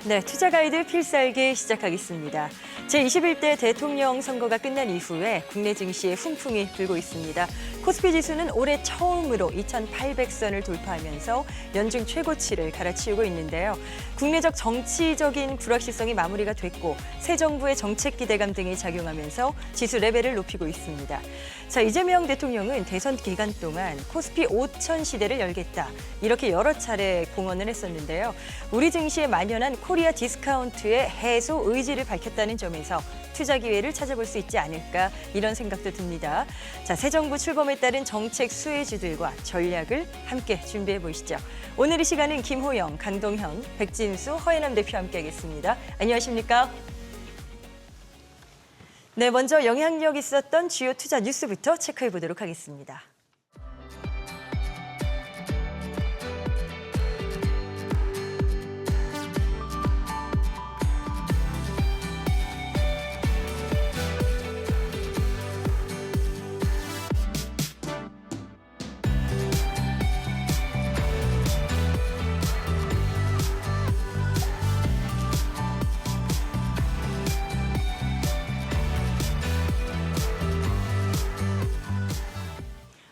네, 투자 가이드 필살기 시작하겠습니다. 제21대 대통령 선거가 끝난 이후에 국내 증시에 훈풍이 불고 있습니다. 코스피 지수는 올해 처음으로 2,800선을 돌파하면서 연중 최고치를 갈아치우고 있는데요. 국내적 정치적인 불확실성이 마무리가 됐고 새 정부의 정책 기대감 등이 작용하면서 지수 레벨을 높이고 있습니다. 자, 이재명 대통령은 대선 기간 동안 코스피 5천 시대를 열겠다. 이렇게 여러 차례 공언을 했었는데요. 우리 증시에 만연한 코리아 디스카운트의 해소 의지를 밝혔다는 점에서 투자 기회를 찾아볼 수 있지 않을까 이런 생각도 듭니다. 자, 새 정부 출범에 따른 정책 수혜주들과 전략을 함께 준비해 보시죠. 오늘 이 시간은 김호영, 강동현, 백진수, 허예남 대표와 함께하겠습니다. 안녕하십니까? 네, 먼저 영향력 있었던 주요 투자 뉴스부터 체크해 보도록 하겠습니다.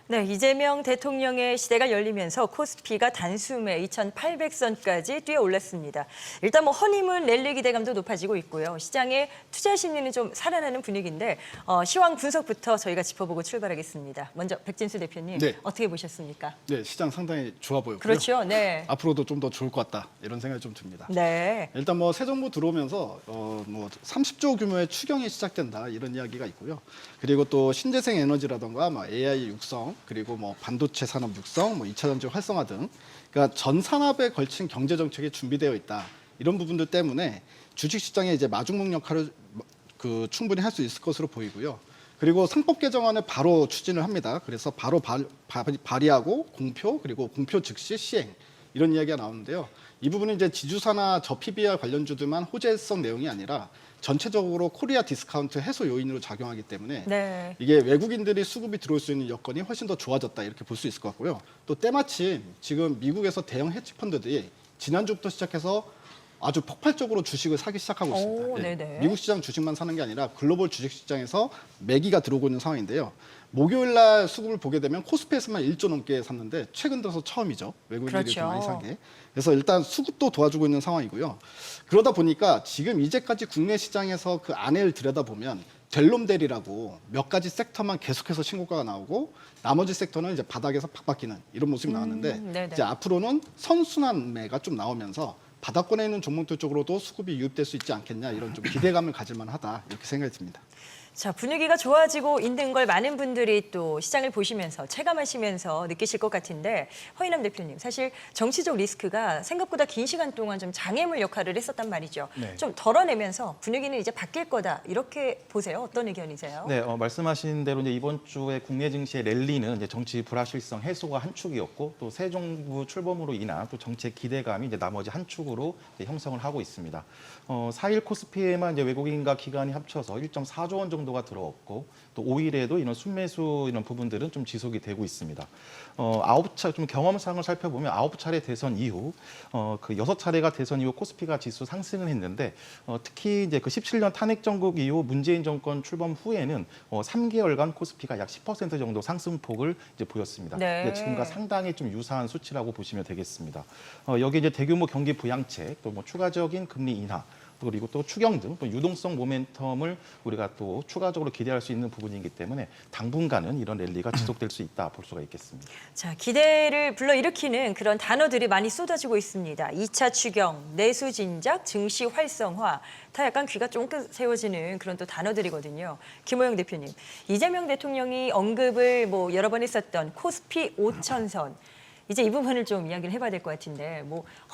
네, 이재명 대통령의 시대가 열리면서 코스피가 단숨에 2,800선까지 뛰어올랐습니다. 일단 허니문 랠리 기대감도 높아지고 있고요. 시장의 투자 심리는 좀 살아나는 분위기인데 시황 분석부터 저희가 짚어보고 출발하겠습니다. 먼저 백진수 대표님, 네. 어떻게 보셨습니까? 네, 시장 상당히 좋아 보였고요. 그렇죠, 네. 앞으로도 좀 더 좋을 것 같다 이런 생각이 좀 듭니다. 네. 일단 새 정부 들어오면서 30조 규모의 추경이 시작된다 이런 이야기가 있고요. 그리고 또 신재생 에너지라던가 AI 육성 그리고 반도체 산업 육성, 2차 전지 활성화 등 그러니까 전 산업에 걸친 경제 정책이 준비되어 있다 이런 부분들 때문에 주식 시장에 이제 마중물 역할을 충분히 할 수 있을 것으로 보이고요. 그리고 상법 개정안을 바로 추진을 합니다. 그래서 바로 발의하고 공표 그리고 공표 즉시 시행 이런 이야기가 나오는데요. 이 부분은 이제 지주사나 저PBR 관련주들만 호재성 내용이 아니라 전체적으로 코리아 디스카운트 해소 요인으로 작용하기 때문에 네. 이게 외국인들이 수급이 들어올 수 있는 여건이 훨씬 더 좋아졌다 이렇게 볼 수 있을 것 같고요. 또 때마침 지금 미국에서 대형 헤지펀드들이 지난주부터 시작해서 아주 폭발적으로 주식을 사기 시작하고 있습니다. 오, 네네. 미국 시장 주식만 사는 게 아니라 글로벌 주식 시장에서 매기가 들어오고 있는 상황인데요. 목요일 날 수급을 보게 되면 코스피에서만 1조 넘게 샀는데 최근 들어서 처음이죠. 외국인들이 그렇죠. 좀 많이 산 게. 그래서 일단 수급도 도와주고 있는 상황이고요. 그러다 보니까 지금 이제까지 국내 시장에서 그 안을 들여다보면 델롬델이라고 몇 가지 섹터만 계속해서 신고가가 나오고 나머지 섹터는 이제 바닥에서 팍 바뀌는 이런 모습이 나왔는데 네네. 이제 앞으로는 선순환매가 좀 나오면서 바닥권에 있는 종목들 쪽으로도 수급이 유입될 수 있지 않겠냐 이런 좀 기대감을 가질 만하다 이렇게 생각이 듭니다. 자, 분위기가 좋아지고 있는 걸 많은 분들이 또 시장을 보시면서 체감하시면서 느끼실 것 같은데 허인남 대표님, 사실 정치적 리스크가 생각보다 긴 시간 동안 좀 장애물 역할을 했었단 말이죠. 네. 좀 덜어내면서 분위기는 이제 바뀔 거다 이렇게 보세요. 어떤 의견이세요? 네, 말씀하신 대로 이제 이번 주에 국내 증시의 랠리는 이제 정치 불확실성 해소가 한 축이었고 또 새 정부 출범으로 인한 또 정책 기대감이 이제 나머지 한 축으로 이제 형성을 하고 있습니다. 4일 코스피에만 이제 외국인과 기관이 합쳐서 1.4조 원 정도가 들어왔고 또 5일에도 이런 순매수 이런 부분들은 좀 지속이 되고 있습니다. 9차 좀 경험상을 살펴보면 9차례 대선 이후 그 6차례가 대선 이후 코스피가 지수 상승을 했는데 특히 이제 그 17년 탄핵 정국 이후 문재인 정권 출범 후에는 3개월간 코스피가 약 10% 정도 상승폭을 이제 보였습니다. 네. 근데 지금과 상당히 좀 유사한 수치라고 보시면 되겠습니다. 여기 이제 대규모 경기 부양책 또 추가적인 금리 인하 그리고 또 추경 등 또 유동성 모멘텀을 우리가 또 추가적으로 기대할 수 있는 부분이기 때문에 당분간은 이런 랠리가 지속될 수 있다 볼 수가 있겠습니다. 자, 기대를 불러일으키는 그런 단어들이 많이 쏟아지고 있습니다. 2차 추경, 내수 진작, 증시 활성화, 다 약간 귀가 쫑긋 세워지는 그런 또 단어들이거든요. 김호영 대표님, 이재명 대통령이 언급을 여러 번 했었던 코스피 5천선, 이제 이 부분을 좀 이야기를 해봐야 될 것 같은데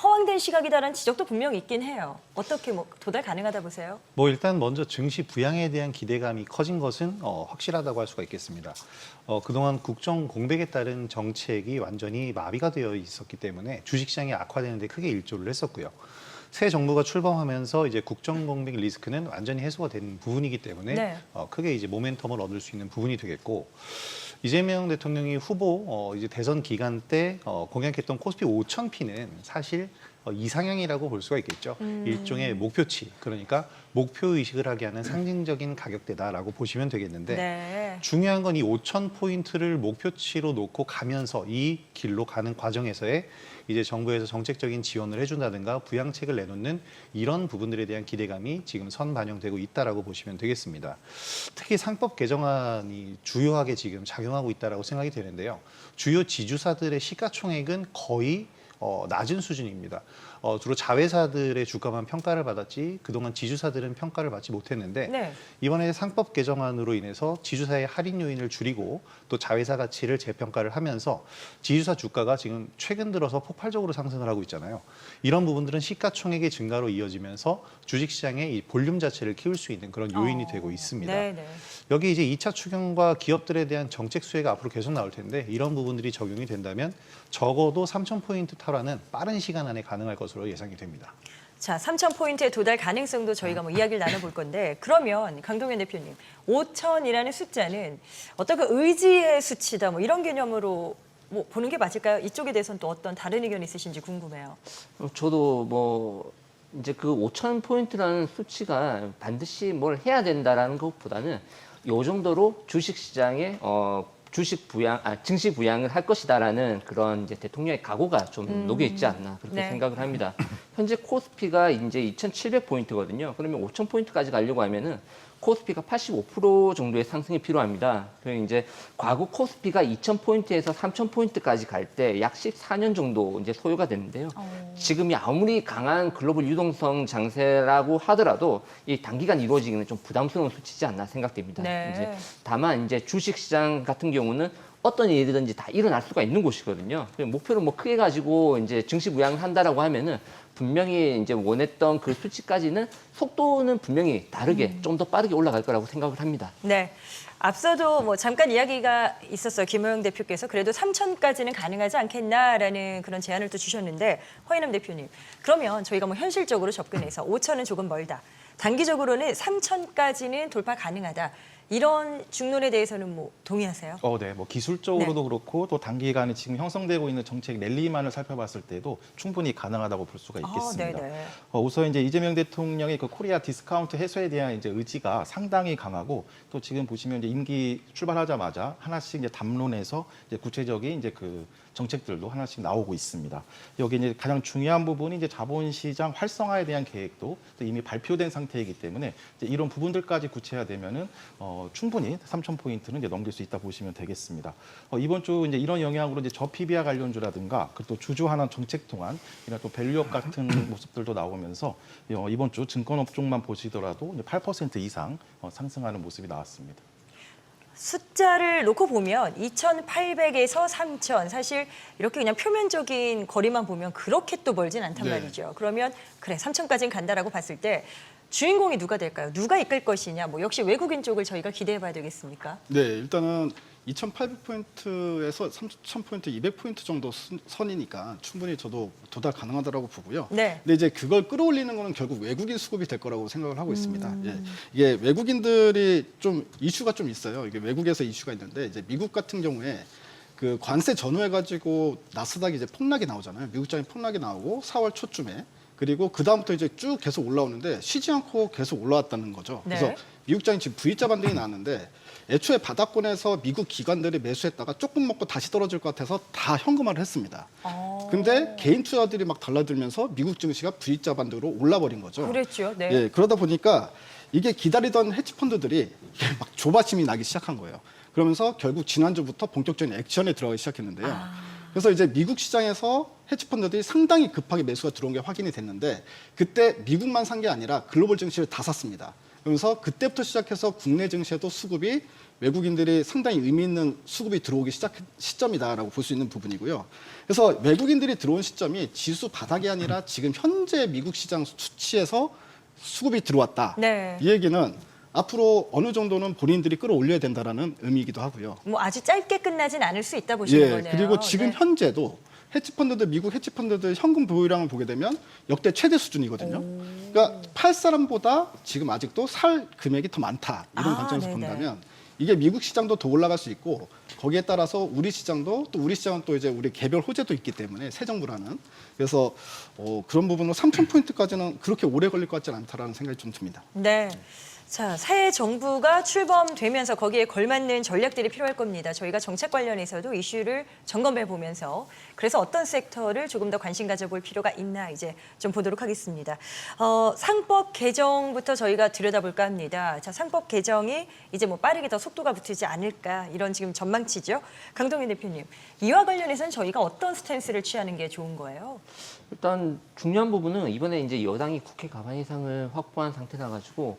허황된 시각이다라는 지적도 분명히 있긴 해요. 어떻게 도달 가능하다 보세요? 일단 먼저 증시 부양에 대한 기대감이 커진 것은 확실하다고 할 수가 있겠습니다. 그동안 국정 공백에 따른 정책이 완전히 마비가 되어 있었기 때문에 주식시장이 악화되는 데 크게 일조를 했었고요. 새 정부가 출범하면서 이제 국정 공백 리스크는 완전히 해소가 된 부분이기 때문에 네. 크게 이제 모멘텀을 얻을 수 있는 부분이 되겠고 이재명 대통령이 후보 이제 대선 기간 때 공약했던 코스피 5,000P는 사실 이상향이라고 볼 수가 있겠죠. 일종의 목표치, 그러니까 목표 의식을 하게 하는 상징적인 가격대다라고 보시면 되겠는데 네. 중요한 건 이 5,000포인트를 목표치로 놓고 가면서 이 길로 가는 과정에서의 이제 정부에서 정책적인 지원을 해준다든가 부양책을 내놓는 이런 부분들에 대한 기대감이 지금 선반영되고 있다라고 보시면 되겠습니다. 특히 상법 개정안이 주요하게 지금 작용하고 있다라고 생각이 되는데요. 주요 지주사들의 시가총액은 거의 낮은 수준입니다. 주로 자회사들의 주가만 평가를 받았지 그동안 지주사들은 평가를 받지 못했는데 네. 이번에 상법 개정안으로 인해서 지주사의 할인 요인을 줄이고 또 자회사 가치를 재평가를 하면서 지주사 주가가 지금 최근 들어서 폭발적으로 상승을 하고 있잖아요. 이런 부분들은 시가총액의 증가로 이어지면서 주식시장의 이 볼륨 자체를 키울 수 있는 그런 요인이 되고 있습니다. 네. 여기 이제 2차 추경과 기업들에 대한 정책 수혜가 앞으로 계속 나올 텐데 이런 부분들이 적용이 된다면 적어도 3,000포인트 탈환은 빠른 시간 안에 가능할 것으로 예상이 됩니다. 자, 3,000포인트의 도달 가능성도 저희가 뭐 이야기를 나눠볼 건데 그러면 강동현 대표님, 5,000이라는 숫자는 어떤 그 의지의 수치다 뭐 이런 개념으로 뭐 보는 게 맞을까요? 이쪽에 대해서는 또 어떤 다른 의견이 있으신지 궁금해요. 저도 뭐 이제 그 5,000포인트라는 수치가 반드시 뭘 해야 된다라는 것보다는 요 정도로 주식시장에 증시 부양을 할 것이다라는 그런 이제 대통령의 각오가 좀 녹여 있지 않나 그렇게 네. 생각을 합니다. 현재 코스피가 이제 2,700포인트거든요. 그러면 5,000포인트까지 가려고 하면은 코스피가 85% 정도의 상승이 필요합니다. 그리고 이제 과거 코스피가 2,000포인트에서 3,000포인트까지 갈 때 약 14년 정도 이제 소요가 되는데요. 지금이 아무리 강한 글로벌 유동성 장세라고 하더라도 이 단기간 이루어지기는 좀 부담스러운 수치지 않나 생각됩니다. 네. 이제 다만 이제 주식시장 같은 경우는 어떤 일이든지 다 일어날 수가 있는 곳이거든요. 목표를 뭐 크게 가지고 이제 증시 부양을 한다라고 하면은 분명히 이제 원했던 그 수치까지는 속도는 분명히 다르게 좀 더 빠르게 올라갈 거라고 생각을 합니다. 네. 앞서도 뭐 잠깐 이야기가 있었어요. 김호영 대표께서 그래도 3,000까지는 가능하지 않겠나라는 그런 제안을 또 주셨는데 허인남 대표님, 그러면 저희가 뭐 현실적으로 접근해서 5,000은 조금 멀다. 단기적으로는 3,000까지는 돌파 가능하다. 이런 중론에 대해서는 뭐 동의하세요? 네, 뭐 기술적으로도 그렇고 또 단기간에 지금 형성되고 있는 정책 랠리만을 살펴봤을 때도 충분히 가능하다고 볼 수가 있겠습니다. 네네. 우선 이제 이재명 대통령의 그 코리아 디스카운트 해소에 대한 이제 의지가 상당히 강하고 또 지금 보시면 이제 임기 출발하자마자 하나씩 이제 담론에서 이제 구체적인 이제 그 정책들도 하나씩 나오고 있습니다. 여기 이제 가장 중요한 부분이 이제 자본시장 활성화에 대한 계획도 이미 발표된 상태이기 때문에 이제 이런 부분들까지 구체화되면은 충분히 3,000포인트는 이제 넘길 수 있다 보시면 되겠습니다. 이번 주 이제 이런 영향으로 이제 저PBR 관련주라든가 그리고 또 주주 환원 정책 동안 이런 또 밸류업 같은 모습들도 나오면서 이번 주 증권업종만 보시더라도 이제 8% 이상 상승하는 모습이 나왔습니다. 숫자를 놓고 보면 2,800에서 3,000 사실 이렇게 그냥 표면적인 거리만 보면 그렇게 또 멀진 않단 네. 말이죠. 그러면 그래 3,000까지는 간다라고 봤을 때 주인공이 누가 될까요? 누가 이끌 것이냐? 뭐 역시 외국인 쪽을 저희가 기대해봐야 되겠습니까? 네, 일단은 2,800포인트에서 3,000포인트, 200포인트 정도 선이니까 충분히 저도 도달 가능하다고 보고요. 네. 근데 이제 그걸 끌어올리는 거는 결국 외국인 수급이 될 거라고 생각을 하고 있습니다. 예. 이게 외국인들이 좀 이슈가 좀 있어요. 이게 외국에서 이슈가 있는데 이제 미국 같은 경우에 그 관세 전후해가지고 나스닥이 이제 폭락이 나오잖아요. 미국장이 폭락이 나오고 4월 초쯤에 그리고 그 다음부터 이제 쭉 계속 올라오는데 쉬지 않고 계속 올라왔다는 거죠. 네. 그래서 미국장이 지금 V자 반등이 나왔는데 애초에 바닥권에서 미국 기관들이 매수했다가 조금 먹고 다시 떨어질 것 같아서 다 현금화를 했습니다. 근데 개인 투자들이 막 달라들면서 미국 증시가 V자 반등으로 올라버린 거죠. 그랬죠. 네. 예, 그러다 보니까 이게 기다리던 헤지펀드들이 이게 막 조바심이 나기 시작한 거예요. 그러면서 결국 지난주부터 본격적인 액션에 들어가기 시작했는데요. 그래서 이제 미국 시장에서 헤지펀드들이 상당히 급하게 매수가 들어온 게 확인이 됐는데 그때 미국만 산 게 아니라 글로벌 증시를 다 샀습니다. 그러면서 그때부터 시작해서 국내 증시에도 수급이 외국인들이 상당히 의미 있는 수급이 들어오기 시작한 시점이다라고 볼 수 있는 부분이고요. 그래서 외국인들이 들어온 시점이 지수 바닥이 아니라 지금 현재 미국 시장 수치에서 수급이 들어왔다. 네. 이 얘기는 앞으로 어느 정도는 본인들이 끌어올려야 된다라는 의미이기도 하고요. 뭐 아주 짧게 끝나진 않을 수 있다 보시는 거네요. 그리고 지금 네. 현재도 헤지펀드들 미국 헤지펀드들 현금 보유량을 보게 되면 역대 최대 수준이거든요. 그러니까 팔 사람보다 지금 아직도 살 금액이 더 많다 이런 관점에서 네네. 본다면 이게 미국 시장도 더 올라갈 수 있고 거기에 따라서 우리 시장도 또 우리 시장은 또 이제 우리 개별 호재도 있기 때문에 새 정부라는 그래서 그런 부분으로 3,000포인트까지는 그렇게 오래 걸릴 것 같지는 않다라는 생각이 좀 듭니다. 네. 자, 새 정부가 출범되면서 거기에 걸맞는 전략들이 필요할 겁니다. 저희가 정책 관련해서도 이슈를 점검해 보면서 그래서 어떤 섹터를 조금 더 관심 가져볼 필요가 있나 이제 좀 보도록 하겠습니다. 상법 개정부터 저희가 들여다볼까 합니다. 자, 상법 개정이 이제 뭐 빠르게 더 속도가 붙지 않을까 이런 지금 전망치죠. 강동윤 대표님, 이와 관련해서는 저희가 어떤 스탠스를 취하는 게 좋은 거예요? 일단 중요한 부분은 이번에 이제 여당이 국회 과반 이상을 확보한 상태라 가지고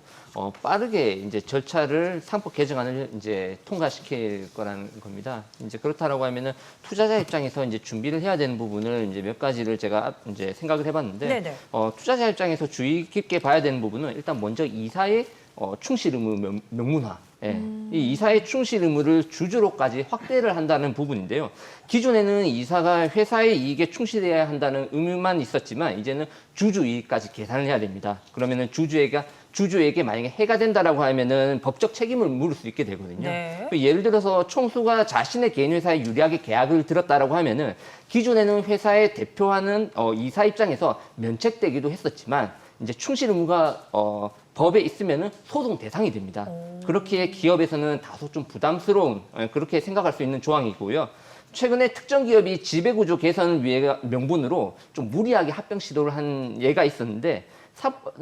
빠르게 이제 절차를 상법 개정안을 이제 통과시킬 거라는 겁니다. 이제 그렇다라고 하면은 투자자 입장에서 이제 준비를 해야 되는 부분을 이제 몇 가지를 제가 이제 생각을 해봤는데 네네. 투자자 입장에서 주의 깊게 봐야 되는 부분은 일단 먼저 이사의 충실 의무 명문화. 예. 이 이사의 충실 의무를 주주로까지 확대를 한다는 부분인데요. 기존에는 이사가 회사의 이익에 충실해야 한다는 의무만 있었지만 이제는 주주 이익까지 계산을 해야 됩니다. 그러면은 주주에게 만약에 해가 된다라고 하면은 법적 책임을 물을 수 있게 되거든요. 네. 예를 들어서 총수가 자신의 개인 회사에 유리하게 계약을 들었다라고 하면은 기존에는 회사의 대표하는 이사 입장에서 면책되기도 했었지만 이제 충실 의무가 법에 있으면은 소송 대상이 됩니다. 그렇기에 기업에서는 다소 좀 부담스러운 그렇게 생각할 수 있는 조항이고요. 최근에 특정 기업이 지배구조 개선을 위해 명분으로 좀 무리하게 합병 시도를 한 예가 있었는데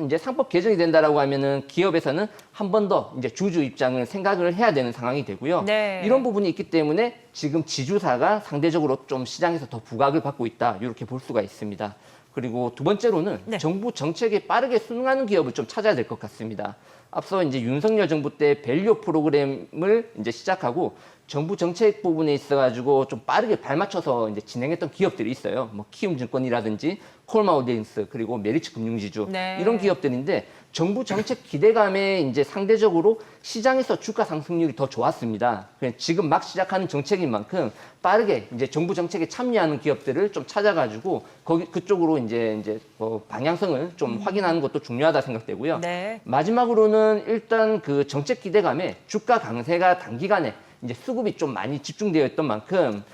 이제 상법 개정이 된다라고 하면은 기업에서는 한 번 더 이제 주주 입장을 생각을 해야 되는 상황이 되고요. 네. 이런 부분이 있기 때문에 지금 지주사가 상대적으로 좀 시장에서 더 부각을 받고 있다 이렇게 볼 수가 있습니다. 그리고 두 번째로는 네. 정부 정책에 빠르게 순응하는 기업을 좀 찾아야 될 것 같습니다. 앞서 이제 윤석열 정부 때 밸류 프로그램을 이제 시작하고 정부 정책 부분에 있어가지고 좀 빠르게 발맞춰서 이제 진행했던 기업들이 있어요. 뭐 키움증권이라든지 콜마호ldings 그리고 메리츠 금융지주 네. 이런 기업들인데 정부 정책 기대감에 이제 상대적으로 시장에서 주가 상승률이 더 좋았습니다. 지금 막 시작하는 정책인 만큼 빠르게 이제 정부 정책에 참여하는 기업들을 좀 찾아가지고 그쪽으로 이제 방향성을 좀 확인하는 것도 중요하다 생각되고요. 네. 마지막으로는 일단 그 정책 기대감에 주가 강세가 단기간에 이제 수급이 좀 많이 집중되어 있던 만큼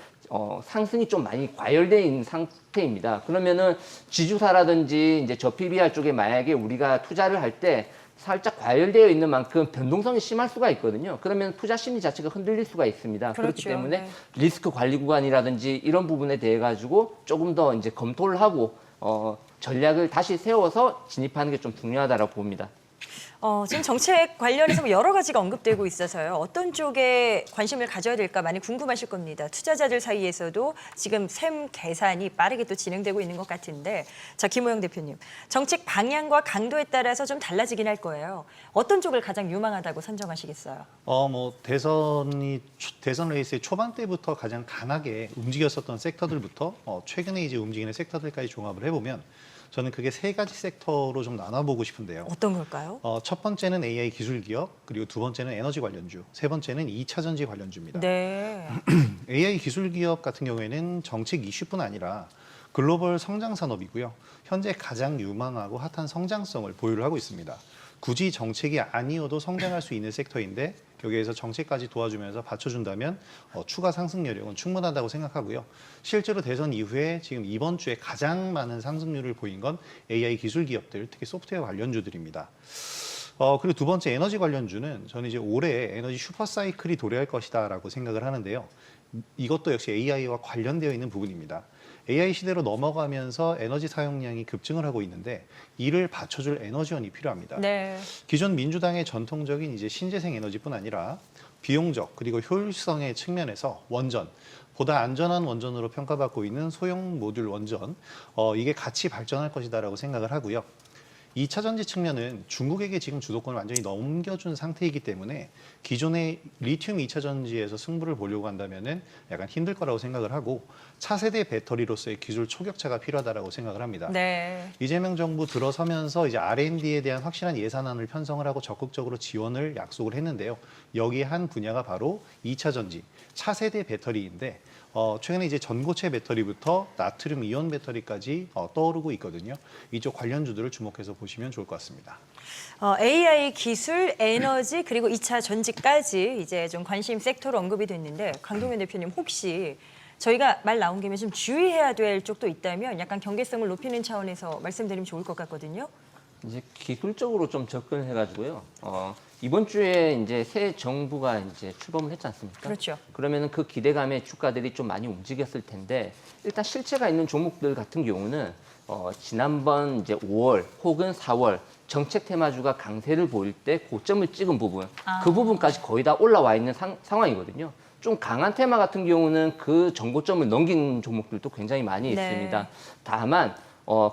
상승이 좀 많이 과열되어 있는 상태입니다. 그러면은 지주사라든지 이제 저PBR 쪽에 만약에 우리가 투자를 할 때 살짝 과열되어 있는 만큼 변동성이 심할 수가 있거든요. 그러면 투자 심리 자체가 흔들릴 수가 있습니다. 그렇기 그렇죠. 때문에 네. 리스크 관리 구간이라든지 이런 부분에 대해 가지고 조금 더 이제 검토를 하고 전략을 다시 세워서 진입하는 게 좀 중요하다고 봅니다. 지금 정책 관련해서 뭐 여러 가지가 언급되고 있어서요. 어떤 쪽에 관심을 가져야 될까 많이 궁금하실 겁니다. 투자자들 사이에서도 지금 셈 계산이 빠르게 또 진행되고 있는 것 같은데, 자, 김호영 대표님, 정책 방향과 강도에 따라서 좀 달라지긴 할 거예요. 어떤 쪽을 가장 유망하다고 선정하시겠어요? 대선 레이스의 초반 때부터 가장 강하게 움직였었던 섹터들부터 최근에 이제 움직이는 섹터들까지 종합을 해보면 저는 그게 세 가지 섹터로 좀 나눠보고 싶은데요. 어떤 걸까요? 첫 번째는 AI 기술 기업, 그리고 두 번째는 에너지 관련주, 세 번째는 2차 전지 관련주입니다. 네. AI 기술 기업 같은 경우에는 정책 이슈뿐 아니라 글로벌 성장 산업이고요. 현재 가장 유망하고 핫한 성장성을 보유를 하고 있습니다. 굳이 정책이 아니어도 성장할 수 있는 섹터인데 여기에서 정책까지 도와주면서 받쳐준다면 추가 상승 여력은 충분하다고 생각하고요. 실제로 대선 이후에 지금 이번 주에 가장 많은 상승률을 보인 건 AI 기술 기업들, 특히 소프트웨어 관련주들입니다. 그리고 두 번째 에너지 관련주는 저는 이제 올해 에너지 슈퍼사이클이 도래할 것이다라고 생각을 하는데요. 이것도 역시 AI와 관련되어 있는 부분입니다. AI 시대로 넘어가면서 에너지 사용량이 급증을 하고 있는데 이를 받쳐줄 에너지원이 필요합니다. 네. 기존 민주당의 전통적인 이제 신재생 에너지뿐 아니라 비용적 그리고 효율성의 측면에서 원전, 보다 안전한 원전으로 평가받고 있는 소형 모듈 원전, 이게 같이 발전할 것이다라고 생각을 하고요. 2차 전지 측면은 중국에게 지금 주도권을 완전히 넘겨준 상태이기 때문에 기존의 리튬 2차 전지에서 승부를 보려고 한다면은 약간 힘들 거라고 생각을 하고 차세대 배터리로서의 기술 초격차가 필요하다라고 생각을 합니다. 네. 이재명 정부 들어서면서 이제 R&D에 대한 확실한 예산안을 편성을 하고 적극적으로 지원을 약속을 했는데요. 여기에 한 분야가 바로 2차 전지, 차세대 배터리인데 최근에 이제 전고체 배터리부터 나트륨 이온 배터리까지 떠오르고 있거든요. 이쪽 관련주들을 주목해서 보시면 좋을 것 같습니다. AI 기술, 에너지 그리고 2차 전지까지 이제 좀 관심 섹터로 언급이 됐는데 강동현 대표님 혹시 저희가 말 나온 김에 좀 주의해야 될 쪽도 있다면 약간 경계성을 높이는 차원에서 말씀드리면 좋을 것 같거든요. 이제 기술적으로 좀 접근해가지고요. 이번 주에 이제 새 정부가 이제 출범을 했지 않습니까? 그렇죠. 그러면은 그 기대감에 주가들이 좀 많이 움직였을 텐데 일단 실체가 있는 종목들 같은 경우는 지난번 이제 5월 혹은 4월 정책 테마주가 강세를 보일 때 고점을 찍은 부분, 그 부분까지 거의 다 올라와 있는 상황이거든요. 좀 강한 테마 같은 경우는 그 전고점을 넘긴 종목들도 굉장히 많이 네. 있습니다. 다만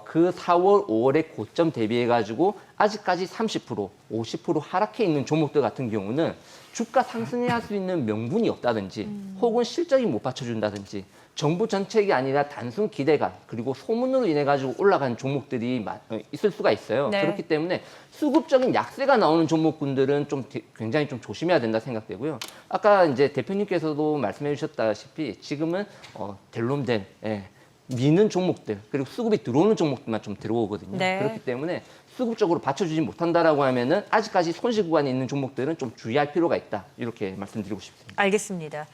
그 4월, 5월의 고점 대비해가지고 아직까지 30%, 50% 하락해 있는 종목들 같은 경우는 주가 상승해야 할 수 있는 명분이 없다든지 혹은 실적이 못 받쳐준다든지 정부 정책이 아니라 단순 기대감 그리고 소문으로 인해 가지고 올라간 종목들이 있을 수가 있어요. 네. 그렇기 때문에 수급적인 약세가 나오는 종목군들은 좀 굉장히 좀 조심해야 된다 생각되고요. 아까 이제 대표님께서도 말씀해 주셨다시피 지금은 델롬된 미는 종목들 그리고 수급이 들어오는 종목들만 좀 들어오거든요. 네. 그렇기 때문에 수급적으로 받쳐주지 못한다라고 하면은 아직까지 손실 구간에 있는 종목들은 좀 주의할 필요가 있다. 이렇게 말씀드리고 싶습니다. 알겠습니다.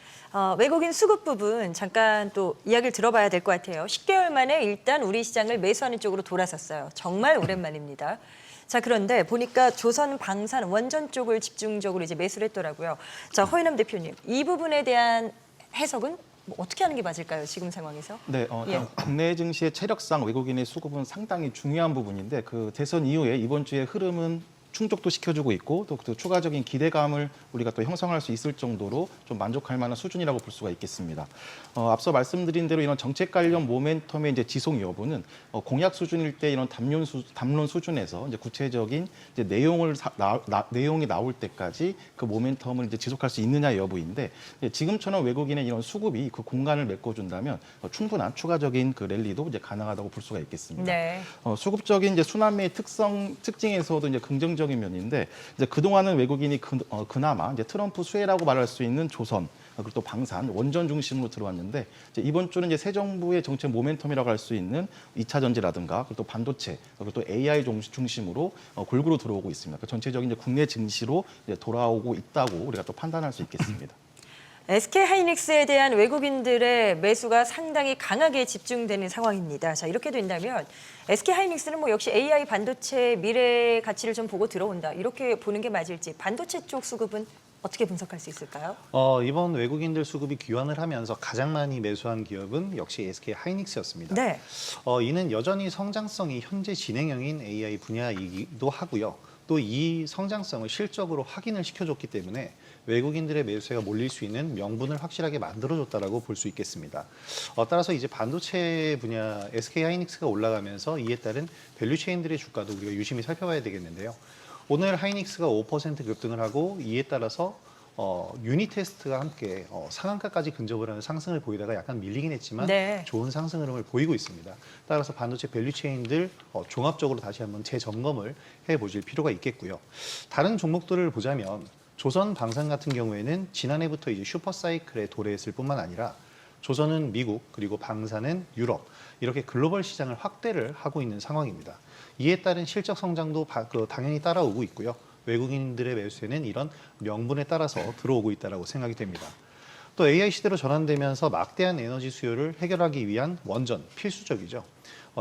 외국인 수급 부분 잠깐 또 이야기를 들어봐야 될 것 같아요. 10개월 만에 일단 우리 시장을 매수하는 쪽으로 돌아섰어요. 정말 오랜만입니다. 자, 그런데 보니까 조선 방산 원전 쪽을 집중적으로 이제 매수를 했더라고요. 자, 허인남 대표님, 이 부분에 대한 해석은 뭐 어떻게 하는 게 맞을까요? 지금 상황에서? 네, 예. 국내 증시의 체력상 외국인의 수급은 상당히 중요한 부분인데 그 대선 이후에 이번 주의 흐름은 충족도 시켜주고 있고 또 그 추가적인 기대감을 우리가 또 형성할 수 있을 정도로 좀 만족할 만한 수준이라고 볼 수가 있겠습니다. 앞서 말씀드린 대로 이런 정책 관련 모멘텀의 이제 지속 여부는 공약 수준일 때 이런 담론 수준에서 이제 구체적인 이제 내용이 나올 때까지 그 모멘텀을 이제 지속할 수 있느냐 여부인데 지금처럼 외국인의 이런 수급이 그 공간을 메꿔준다면 충분한 추가적인 그 랠리도 이제 가능하다고 볼 수가 있겠습니다. 네. 수급적인 이제 순환매의 특징에서도 이제 긍정적인 면인데 이제 그동안은 외국인이 그나마 이제 트럼프 수혜라고 말할 수 있는 조선 그리고 또 방산, 원전 중심으로 들어왔는데 이제 이번 주는 이제 새 정부의 정책 모멘텀이라고 할 수 있는 2차 전지라든가 그리고 또 반도체 그리고 또 AI 중심으로 골고루 들어오고 있습니다. 그 전체적인 이제 국내 증시로 이제 돌아오고 있다고 우리가 또 판단할 수 있겠습니다. SK하이닉스에 대한 외국인들의 매수가 상당히 강하게 집중되는 상황입니다. 자, 이렇게 된다면 SK하이닉스는 뭐 역시 AI 반도체 미래 가치를 좀 보고 들어온다. 이렇게 보는 게 맞을지 반도체 쪽 수급은 어떻게 분석할 수 있을까요? 이번 외국인들 수급이 귀환을 하면서 가장 많이 매수한 기업은 역시 SK하이닉스였습니다. 네. 이는 여전히 성장성이 현재 진행형인 AI 분야이기도 하고요. 또 이 성장성을 실적으로 확인을 시켜줬기 때문에 외국인들의 매수세가 몰릴 수 있는 명분을 확실하게 만들어줬다라고 볼 수 있겠습니다. 따라서 이제 반도체 분야 SK하이닉스가 올라가면서 이에 따른 밸류체인들의 주가도 우리가 유심히 살펴봐야 되겠는데요. 오늘 하이닉스가 5% 급등을 하고 이에 따라서 유니테스트가 함께 상한가까지 근접을 하는 상승을 보이다가 약간 밀리긴 했지만 네. 좋은 상승 흐름을 보이고 있습니다. 따라서 반도체 밸류체인들 종합적으로 다시 한번 재점검을 해보실 필요가 있겠고요. 다른 종목들을 보자면 조선 방산 같은 경우에는 지난해부터 이제 슈퍼사이클에 도래했을 뿐만 아니라 조선은 미국 그리고 방산은 유럽 이렇게 글로벌 시장을 확대를 하고 있는 상황입니다. 이에 따른 실적 성장도 당연히 따라오고 있고요. 외국인들의 매수세는 이런 명분에 따라서 들어오고 있다고 생각이 됩니다. 또 AI 시대로 전환되면서 막대한 에너지 수요를 해결하기 위한 원전 필수적이죠.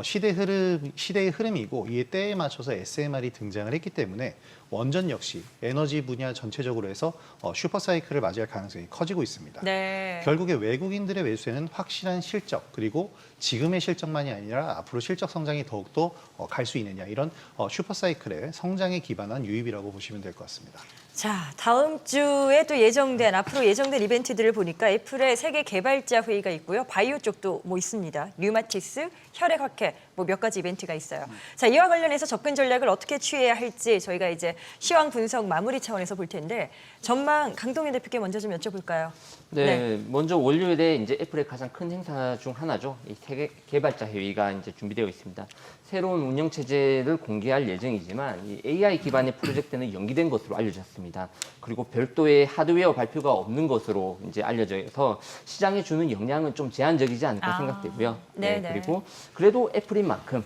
시대의 흐름이고 이에 때에 맞춰서 SMR이 등장을 했기 때문에 원전 역시 에너지 분야 전체적으로 해서 슈퍼사이클을 맞이할 가능성이 커지고 있습니다. 네. 결국에 외국인들의 매수에는 확실한 실적 그리고 지금의 실적만이 아니라 앞으로 실적 성장이 더욱더 갈 수 있느냐 이런 슈퍼사이클의 성장에 기반한 유입이라고 보시면 될 것 같습니다. 자, 다음 주에 또 앞으로 예정된 이벤트들을 보니까 애플의 세계 개발자 회의가 있고요. 바이오 쪽도 뭐 있습니다. 류마티스, 혈액학회 뭐 몇 가지 이벤트가 있어요. 자, 이와 관련해서 접근 전략을 어떻게 취해야 할지 저희가 이제 시황 분석 마무리 차원에서 볼 텐데 전망 강동현 대표께 먼저 좀 여쭤볼까요? 네, 먼저 월요일에 이제 애플의 가장 큰 행사 중 하나죠. 이 세계 개발자 회의가 이제 준비되어 있습니다. 새로운 운영 체제를 공개할 예정이지만 이 AI 기반의 프로젝트는 연기된 것으로 알려졌습니다. 있습니다. 그리고 별도의 하드웨어 발표가 없는 것으로 이제 알려져 있어서 시장에 주는 영향은 좀 제한적이지 않을까 생각되고요. 네네. 그리고 그래도 애플인 만큼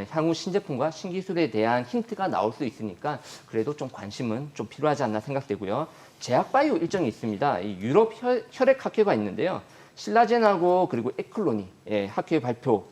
향후 신제품과 신기술에 대한 힌트가 나올 수 있으니까 그래도 좀 관심은 좀 필요하지 않나 생각되고요. 제약바이오 일정이 있습니다. 이 유럽 혈액 학회가 있는데요. 신라젠하고 그리고 에클론이 학회 발표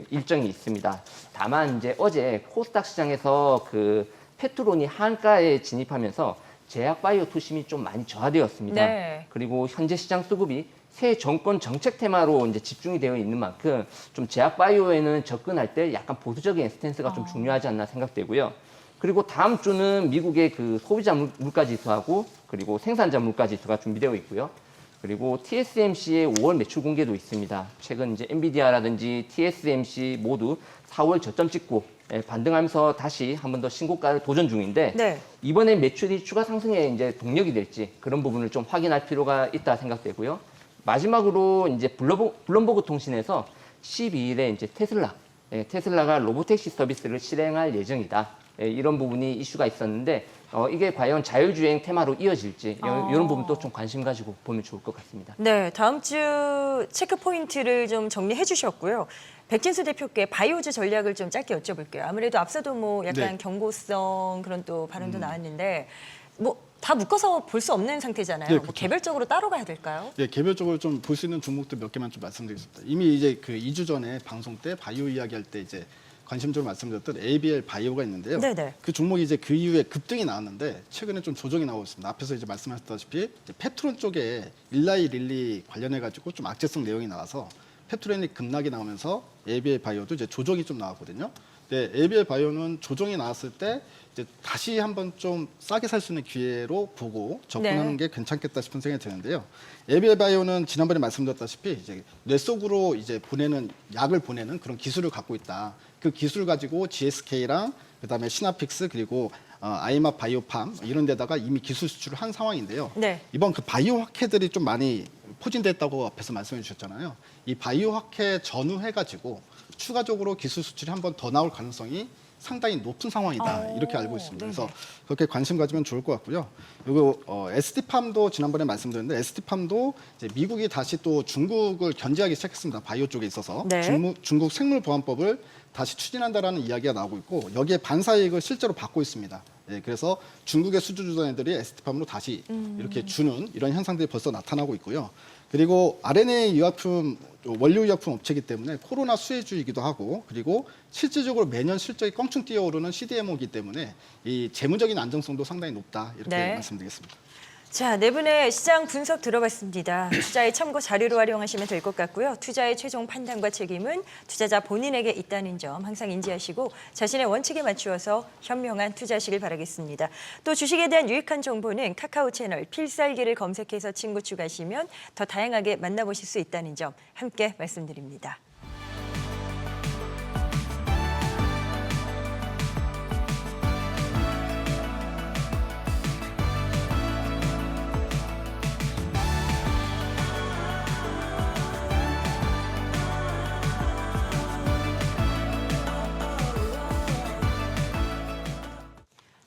일정이 있습니다. 다만 이제 어제 코스닥 시장에서 그 페트론이 한가에 진입하면서 제약바이오 투심이 좀 많이 저하되었습니다. 네. 그리고 현재 시장 수급이 새 정권 정책 테마로 이제 집중이 되어 있는 만큼 좀 제약바이오에는 접근할 때 약간 보수적인 스탠스가 좀 중요하지 않나 생각되고요. 그리고 다음 주는 미국의 그 소비자 물가 지수하고 그리고 생산자 물가 지수가 준비되어 있고요. 그리고 TSMC의 5월 매출 공개도 있습니다. 최근 이제 엔비디아라든지 TSMC 모두 4월 저점 찍고 반등하면서 다시 한 번 더 신고가를 도전 중인데 네. 이번에 매출이 추가 상승에 이제 동력이 될지 그런 부분을 좀 확인할 필요가 있다 생각되고요. 마지막으로 이제 블룸버그 통신에서 12일에 이제 테슬라가 로보택시 서비스를 실행할 예정이다. 이런 부분이 이슈가 있었는데 이게 과연 자율주행 테마로 이어질지 이런 부분도 좀 관심 가지고 보면 좋을 것 같습니다. 네, 다음 주 체크 포인트를 좀 정리해 주셨고요. 백진수 대표께 바이오주 전략을 좀 짧게 여쭤볼게요. 아무래도 앞서도 뭐 약간 네. 경고성 그런 또 발언도 나왔는데 뭐 다 묶어서 볼 수 없는 상태잖아요. 네, 뭐 그렇죠. 개별적으로 따로 가야 될까요? 예, 개별적으로 좀 볼 수 있는 종목들 몇 개만 좀 말씀드리겠습니다. 이미 이제 그 2주 전에 방송 때 바이오 이야기할 때 이제 관심적으로 말씀드렸던 ABL 바이오가 있는데요. 네네. 그 종목이 이제 그 이후에 급등이 나왔는데 최근에 좀 조정이 나오고 있습니다. 앞에서 이제 말씀하셨다시피 이제 페트론 쪽에 일라이 릴리 관련해 가지고 좀 악재성 내용이 나와서 페트론이 급락이 나오면서 ABL 바이오도 이제 조정이 좀 나왔거든요. 네, ABL 바이오는 조정이 나왔을 때 이제 다시 한번 좀 싸게 살 수 있는 기회로 보고 접근하는 게 괜찮겠다 싶은 생각이 드는데요. ABL 바이오는 지난번에 말씀드렸다시피 이제 뇌 속으로 이제 보내는 약을 보내는 그런 기술을 갖고 있다. 그 기술 가지고 GSK랑 그다음에 시나픽스 그리고 아이마 바이오팜 이런 데다가 이미 기술 수출을 한 상황인데요. 네. 이번 그 바이오 학회들이 좀 많이 포진됐다고 앞에서 말씀해 주셨잖아요. 이 바이오 학회 전후해 가지고 추가적으로 기술 수출이 한 번 더 나올 가능성이 상당히 높은 상황이다. 이렇게 알고 있습니다. 그래서 그렇게 관심 가지면 좋을 것 같고요. 그리고 ST팜도 지난번에 말씀드렸는데 ST팜도 이제 미국이 다시 또 중국을 견제하기 시작했습니다. 바이오 쪽에 있어서 네. 중국 생물보안법을 다시 추진한다라는 이야기가 나오고 있고 여기에 반사이익을 실제로 받고 있습니다. 예, 그래서 중국의 수주주단들이 ST팜으로 다시 이렇게 주는 이런 현상들이 벌써 나타나고 있고요. 그리고 RNA 의약품 원료 의약품 업체이기 때문에 코로나 수혜주이기도 하고 그리고 실질적으로 매년 실적이 껑충 뛰어오르는 CDMO이기 때문에 이 재무적인 안정성도 상당히 높다 이렇게 네. 말씀드리겠습니다. 자, 네 분의 시장 분석 들어봤습니다. 투자의 참고 자료로 활용하시면 될 것 같고요. 투자의 최종 판단과 책임은 투자자 본인에게 있다는 점 항상 인지하시고 자신의 원칙에 맞추어서 현명한 투자하시길 바라겠습니다. 또 주식에 대한 유익한 정보는 카카오 채널 필살기를 검색해서 친구 추가하시면 더 다양하게 만나보실 수 있다는 점 함께 말씀드립니다.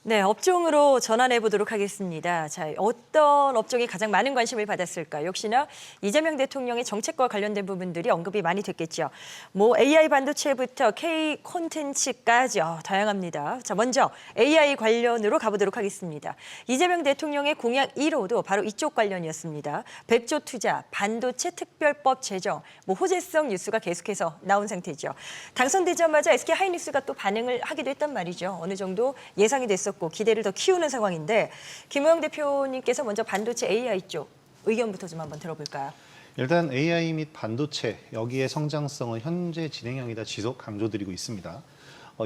네, 업종으로 전환해 보도록 하겠습니다. 자, 어떤 업종이 가장 많은 관심을 받았을까? 역시나 이재명 대통령의 정책과 관련된 부분들이 언급이 많이 됐겠죠. 뭐 AI 반도체부터 K 콘텐츠까지 다양합니다. 자, 먼저 AI 관련으로 가보도록 하겠습니다. 이재명 대통령의 공약 1호도 바로 이쪽 관련이었습니다. 100조 투자, 반도체 특별법 제정, 뭐 호재성 뉴스가 계속해서 나온 상태죠. 당선되자마자 SK 하이닉스가 또 반응을 하기도 했단 말이죠. 어느 정도 예상이 됐었고 기대를 더 키우는 상황인데 김우영 대표님께서 먼저 반도체 AI 쪽 의견부터 좀 한번 들어볼까요? 일단 AI 및 반도체 여기에 성장성은 현재 진행형이다 지속 강조드리고 있습니다.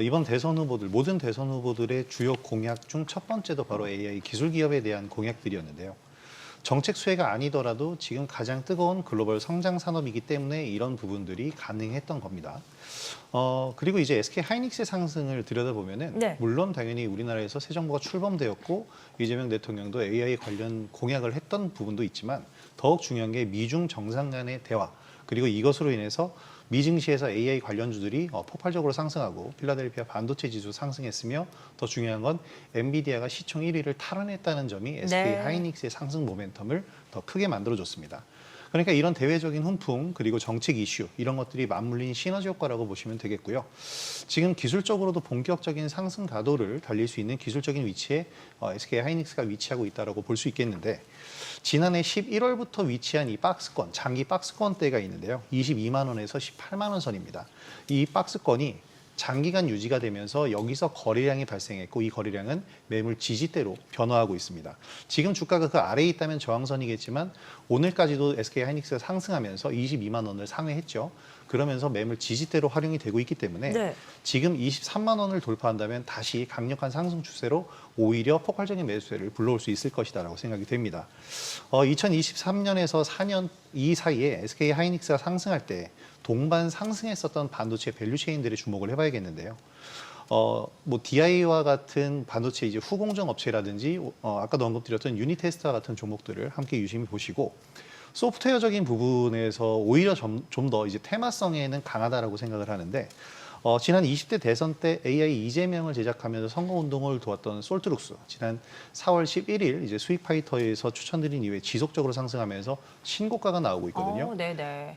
이번 대선 후보들 모든 대선 후보들의 주요 공약 중 첫 번째도 바로 AI 기술 기업에 대한 공약들이었는데요. 정책 수혜가 아니더라도 지금 가장 뜨거운 글로벌 성장 산업이기 때문에 이런 부분들이 가능했던 겁니다. 그리고 이제 SK 하이닉스의 상승을 들여다보면은 네. 물론 당연히 우리나라에서 새 정부가 출범되었고 이재명 대통령도 AI 관련 공약을 했던 부분도 있지만 더욱 중요한 게 미중 정상 간의 대화 그리고 이것으로 인해서 미증시에서 AI 관련주들이 폭발적으로 상승하고 필라델피아 반도체 지수 상승했으며 더 중요한 건 엔비디아가 시총 1위를 탈환했다는 점이 SK 하이닉스의 상승 모멘텀을 더 크게 만들어줬습니다. 그러니까 이런 대외적인 훈풍 그리고 정책 이슈 이런 것들이 맞물린 시너지 효과라고 보시면 되겠고요. 지금 기술적으로도 본격적인 상승 가도를 달릴 수 있는 기술적인 위치에 SK 하이닉스가 위치하고 있다고 볼 수 있겠는데 지난해 11월부터 위치한 이 박스권, 장기 박스권대가 있는데요. 22만 원에서 18만 원 선입니다. 이 박스권이 장기간 유지가 되면서 여기서 거래량이 발생했고 이 거래량은 매물 지지대로 변화하고 있습니다. 지금 주가가 그 아래에 있다면 저항선이겠지만 오늘까지도 SK하이닉스가 상승하면서 22만 원을 상회했죠. 그러면서 매물 지지대로 활용이 되고 있기 때문에 지금 23만 원을 돌파한다면 다시 강력한 상승 추세로 오히려 폭발적인 매수세를 불러올 수 있을 것이다라고 생각이 됩니다. 2023년에서 4년 이 사이에 SK하이닉스가 상승할 때 동반 상승했었던 반도체 밸류체인들의 주목을 해봐야겠는데요. 뭐 DI와 같은 반도체 이제 후공정 업체라든지 아까도 언급드렸던 유니테스트와 같은 종목들을 함께 유심히 보시고 소프트웨어적인 부분에서 오히려 좀 더 이제 테마성에는 강하다라고 생각을 하는데 지난 20대 대선 때 AI 이재명을 제작하면서 선거운동을 도왔던 솔트룩스 지난 4월 11일 이제 수익파이터에서 추천드린 이후에 지속적으로 상승하면서 신고가가 나오고 있거든요.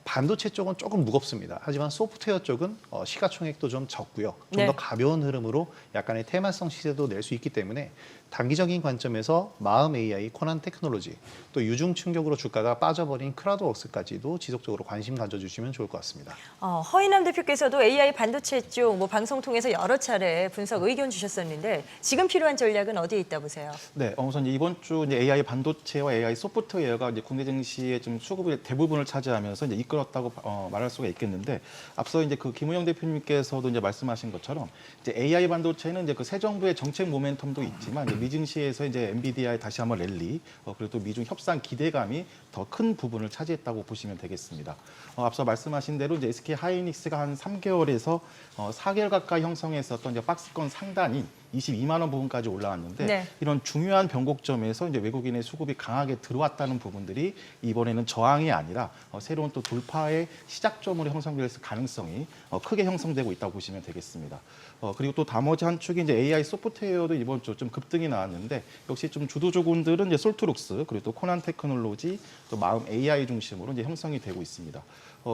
반도체 쪽은 조금 무겁습니다. 하지만 소프트웨어 쪽은 시가총액도 좀 적고요. 좀 더 가벼운 흐름으로 약간의 테마성 시세도 낼 수 있기 때문에 단기적인 관점에서 마음 AI, 코난 테크놀로지, 또 유중 충격으로 주가가 빠져버린 크라우드웍스까지도 지속적으로 관심 가져주시면 좋을 것 같습니다. 허인남 대표께서도 AI 반도체 쪽 방송 통해서 여러 차례 분석 의견 주셨었는데 지금 필요한 전략은 어디에 있다 보세요? 네, 우선 이번 주 이제 AI 반도체와 AI 소프트웨어가 이제 국내 증시의 좀 수급의 대부분을 차지하면서 이제 이끌었다고 말할 수가 있겠는데 앞서 이제 그 김우영 대표님께서도 이제 말씀하신 것처럼 이제 AI 반도체는 이제 그 새 정부의 정책 모멘텀도 있지만 이제 미증시에서 이제 엔비디아의 다시 한번 랠리 그리고 또 미중 협상 기대감이 더 큰 부분을 차지했다고 보시면 되겠습니다. 앞서 말씀하신 대로 이제 SK 하이닉스가 한 3개월에서 4개월 가까이 형성했었던 이제 박스권 상단인 22만 원 부분까지 올라왔는데 이런 중요한 변곡점에서 이제 외국인의 수급이 강하게 들어왔다는 부분들이 이번에는 저항이 아니라 새로운 또 돌파의 시작점으로 형성될 가능성이 크게 형성되고 있다고 보시면 되겠습니다. 그리고 또 나머지 한 축이 이제 AI 소프트웨어도 이번 주 좀 급등이 나왔는데 역시 좀 주도주군들은 이제 솔트룩스 그리고 또 코난 테크놀로지 또 마음 AI 중심으로 이제 형성이 되고 있습니다.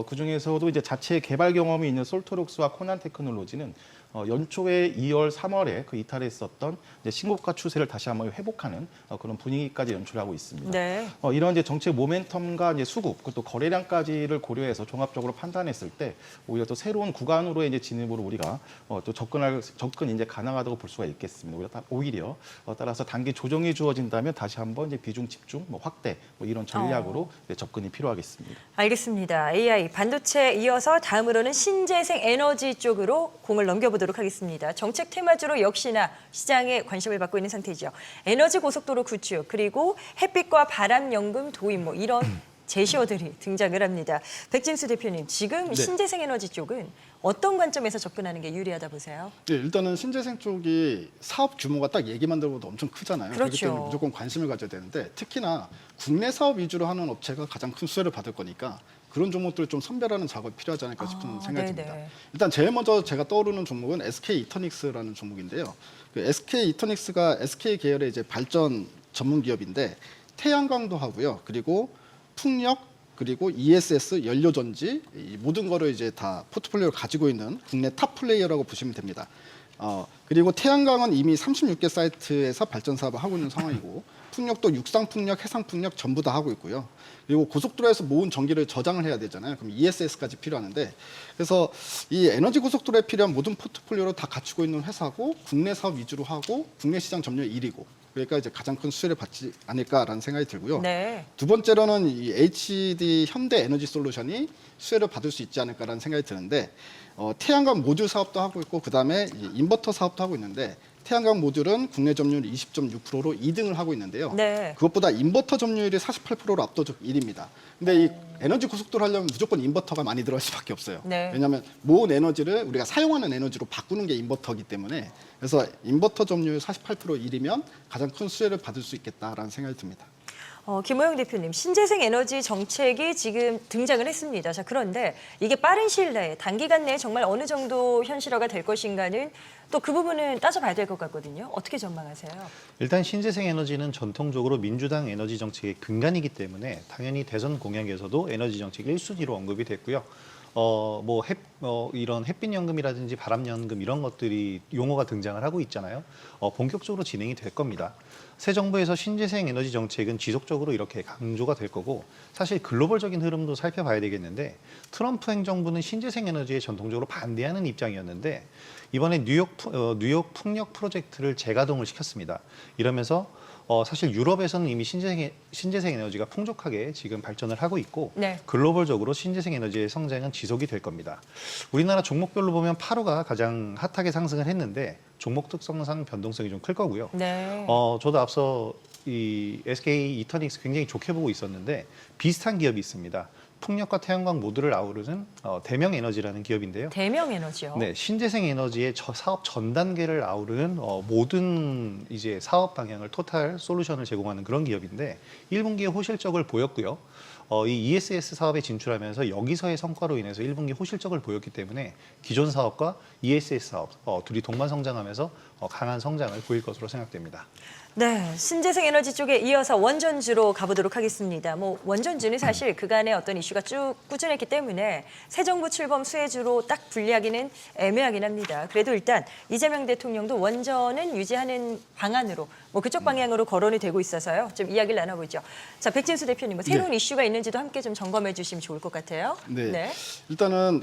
그 중에서도 이제 자체 개발 경험이 있는 솔트룩스와 코난 테크놀로지는 연초에 2월, 3월에 그 이탈했었던 이제 신고가 추세를 다시 한번 회복하는 그런 분위기까지 연출하고 있습니다. 이런 이제 정책 모멘텀과 이제 수급, 또 거래량까지를 고려해서 종합적으로 판단했을 때 오히려 또 새로운 구간으로의 이제 진입으로 우리가 또 접근 이제 가능하다고 볼 수가 있겠습니다. 오히려 따라서 단기 조정이 주어진다면 다시 한번 이제 비중 집중, 확대 이런 전략으로 접근이 필요하겠습니다. 알겠습니다. AI 반도체 이어서 다음으로는 신재생 에너지 쪽으로 공을 넘겨보도록 하겠습니다. 정책 테마주로 역시나 시장에 관심을 받고 있는 상태죠. 에너지 고속도로 구축 그리고 햇빛과 바람 연금 도입 이런 제시어들이 등장을 합니다. 백진수 대표님, 지금 신재생 에너지 쪽은 어떤 관점에서 접근하는 게 유리하다 보세요? 네, 일단은 신재생 쪽이 사업 규모가 딱 얘기만 들어도 엄청 크잖아요. 그렇기 때문에 무조건 관심을 가져야 되는데 특히나 국내 사업 위주로 하는 업체가 가장 큰 수혜를 받을 거니까 그런 종목들을 좀 선별하는 작업이 필요하지 않을까 싶은 생각이 듭니다. 일단 제일 먼저 제가 떠오르는 종목은 SK 이터닉스라는 종목인데요. 그 SK 이터닉스가 SK 계열의 이제 발전 전문 기업인데 태양광도 하고요. 그리고 풍력 그리고 ESS 연료전지 이 모든 거를 이제 다 포트폴리오를 가지고 있는 국내 탑 플레이어라고 보시면 됩니다. 그리고 태양광은 이미 36개 사이트에서 발전 사업을 하고 있는 상황이고 풍력도 육상풍력, 해상풍력 전부 다 하고 있고요. 그리고 고속도로에서 모은 전기를 저장을 해야 되잖아요. 그럼 ESS까지 필요하는데 그래서 이 에너지 고속도로에 필요한 모든 포트폴리오를 다 갖추고 있는 회사고 국내 사업 위주로 하고 국내 시장 점유율 1위고 그러니까 이제 가장 큰 수혜를 받지 않을까라는 생각이 들고요. 두 번째로는 이 HD 현대 에너지 솔루션이 수혜를 받을 수 있지 않을까라는 생각이 드는데 태양광 모듈 사업도 하고 있고 그다음에 인버터 사업도 하고 있는데 태양광 모듈은 국내 점유율 20.6%로 2등을 하고 있는데요. 그것보다 인버터 점유율이 48%로 압도적 1위입니다. 근데 이 에너지 고속도로 하려면 무조건 인버터가 많이 들어갈 수밖에 없어요. 왜냐하면 모은 에너지를 우리가 사용하는 에너지로 바꾸는 게 인버터이기 때문에 그래서 인버터 점유율 48% 1위면 가장 큰 수혜를 받을 수 있겠다라는 생각이 듭니다. 김호영 대표님, 신재생 에너지 정책이 지금 등장을 했습니다. 자, 그런데 이게 빠른 시일 내에 단기간 내에 정말 어느 정도 현실화가 될 것인가는 또 그 부분은 따져봐야 될 것 같거든요. 어떻게 전망하세요? 일단 신재생 에너지는 전통적으로 민주당 에너지 정책의 근간이기 때문에 당연히 대선 공약에서도 에너지 정책 1순위로 언급이 됐고요. 이런 햇빛연금이라든지 바람연금 이런 것들이 용어가 등장을 하고 있잖아요. 본격적으로 진행이 될 겁니다. 새 정부에서 신재생 에너지 정책은 지속적으로 이렇게 강조가 될 거고 사실 글로벌적인 흐름도 살펴봐야 되겠는데 트럼프 행정부는 신재생 에너지에 전통적으로 반대하는 입장이었는데 이번에 뉴욕 풍력 프로젝트를 재가동을 시켰습니다. 이러면서 사실 유럽에서는 이미 신재생 에너지가 풍족하게 지금 발전을 하고 있고 네. 글로벌적으로 신재생 에너지의 성장은 지속이 될 겁니다. 우리나라 종목별로 보면 8호가 가장 핫하게 상승을 했는데 종목 특성상 변동성이 좀 클 거고요. 네. 저도 앞서 이 SK 이터닉스 굉장히 좋게 보고 있었는데 비슷한 기업이 있습니다. 풍력과 태양광 모두를 아우르는 대명 에너지라는 기업인데요. 대명 에너지요. 네, 신재생 에너지의 사업 전 단계를 아우르는 모든 이제 사업 방향을 토탈 솔루션을 제공하는 그런 기업인데 1분기에 호실적을 보였고요. 이 ESS 사업에 진출하면서 여기서의 성과로 인해서 1분기 호실적을 보였기 때문에 기존 사업과 ESS 사업 둘이 동반 성장하면서 강한 성장을 보일 것으로 생각됩니다. 네, 신재생 에너지 쪽에 이어서 원전주로 가보도록 하겠습니다. 원전주는 사실 그간의 어떤 이슈가 쭉 꾸준했기 때문에 새 정부 출범 수혜주로 딱 분리하기는 애매하긴 합니다. 그래도 일단 이재명 대통령도 원전은 유지하는 방안으로 그쪽 방향으로 거론이 되고 있어서요. 좀 이야기를 나눠보죠. 자, 백진수 대표님, 새로운 이슈가 있는지도 함께 좀 점검해 주시면 좋을 것 같아요. 네. 일단은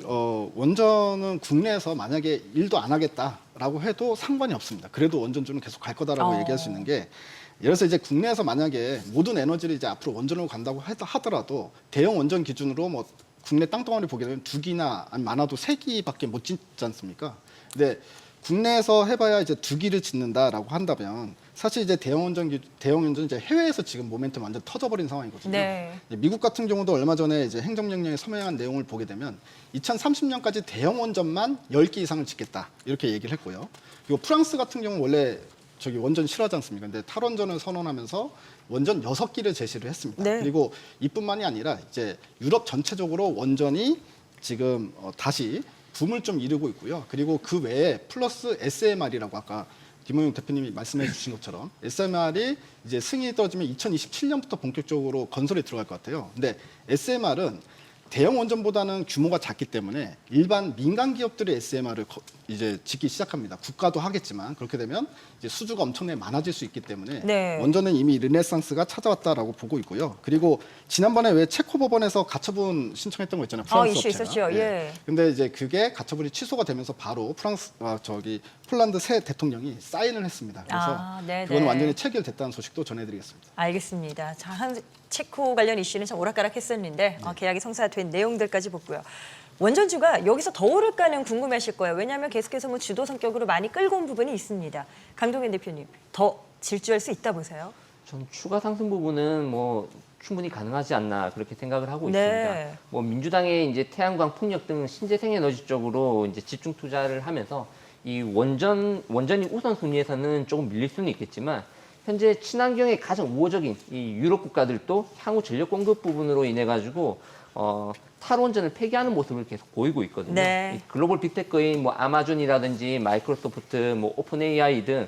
원전은 국내에서 만약에 일도 안 하겠다라고 해도 상관이 없습니다. 그래도 원전주는 계속 갈 거다라고 얘기할 수 있는 게 예를 들어서 이제 국내에서 만약에 모든 에너지를 이제 앞으로 원전으로 간다고 하더라도 대형 원전 기준으로 국내 땅덩어리 보게 되면 2기나 아니 많아도 3기밖에 못 짓지 않습니까? 근데 국내에서 해봐야 이제 2기를 짓는다라고 한다면 사실 이제 대형 원전 이제 해외에서 지금 모멘텀 완전 터져버린 상황이거든요. 네. 미국 같은 경우도 얼마 전에 이제 행정명령에 서명한 내용을 보게 되면 2030년까지 대형 원전만 10기 이상을 짓겠다 이렇게 얘기를 했고요. 그리고 프랑스 같은 경우 원래 원전 싫어하지 않습니까? 근데 탈원전을 선언하면서 원전 6기를 제시를 했습니다. 네. 그리고 이뿐만이 아니라 이제 유럽 전체적으로 원전이 지금 다시 붐을 좀 이루고 있고요. 그리고 그 외에 플러스 SMR이라고 아까 김호영 대표님이 말씀해 주신 것처럼 SMR이 이제 승인이 떨어지면 2027년부터 본격적으로 건설에 들어갈 것 같아요. 근데 SMR은 대형 원전보다는 규모가 작기 때문에 일반 민간 기업들이 SMR을 이제 짓기 시작합니다. 국가도 하겠지만 그렇게 되면 이제 수주가 엄청나게 많아질 수 있기 때문에 네. 원전은 이미 르네상스가 찾아왔다라고 보고 있고요. 그리고 지난번에 왜 체코 법원에서 가처분 신청했던 거 있잖아요. 프랑스 이슈 업체가. 있었죠. 예. 근데 이제 그게 가처분이 취소가 되면서 바로 폴란드 새 대통령이 사인을 했습니다. 그래서 네네. 그건 완전히 체결됐다는 소식도 전해드리겠습니다. 알겠습니다. 자, 체코 관련 이슈는 참 오락가락했었는데 계약이 성사된 내용들까지 보고요. 원전주가 여기서 더 오를까는 궁금하실 거예요. 왜냐하면 계속해서 주도 성격으로 많이 끌고 온 부분이 있습니다. 강동현 대표님, 더 질주할 수 있다 보세요? 전 추가 상승 부분은 충분히 가능하지 않나 그렇게 생각을 하고 네. 있습니다. 민주당의 이제 태양광, 풍력 등 신재생 에너지 쪽으로 이제 집중 투자를 하면서 이 원전이 우선순위에서는 조금 밀릴 수는 있겠지만 현재 친환경에 가장 우호적인 이 유럽 국가들도 향후 전력 공급 부분으로 인해 가지고 탈원전을 폐기하는 모습을 계속 보이고 있거든요. 네. 이 글로벌 빅테크인 아마존이라든지 마이크로소프트, 오픈 AI 등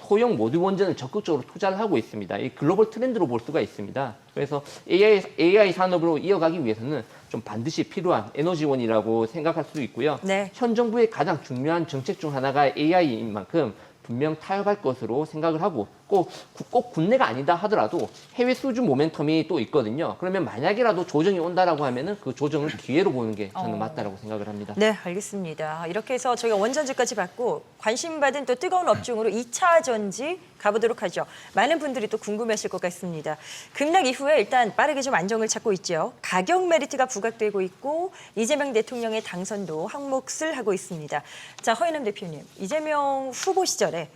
소형 모듈 원전을 적극적으로 투자를 하고 있습니다. 이 글로벌 트렌드로 볼 수가 있습니다. 그래서 AI 산업으로 이어가기 위해서는 좀 반드시 필요한 에너지원이라고 생각할 수 있고요. 네. 현 정부의 가장 중요한 정책 중 하나가 AI인 만큼 분명 타협할 것으로 생각을 하고 꼭 국내가 아니다 하더라도 해외 수주 모멘텀이 또 있거든요. 그러면 만약이라도 조정이 온다라고 하면은 그 조정을 기회로 보는 게 저는 맞다라고 생각을 합니다. 네, 알겠습니다. 이렇게 해서 저희가 원전주까지 받고 관심받은 또 뜨거운 업종으로 2차 전지 가보도록 하죠. 많은 분들이 또 궁금하실 것 같습니다. 급락 이후에 일단 빠르게 좀 안정을 찾고 있죠. 가격 메리트가 부각되고 있고 이재명 대통령의 당선도 한몫을 하고 있습니다. 자, 허인남 대표님, 이재명 후보 시절에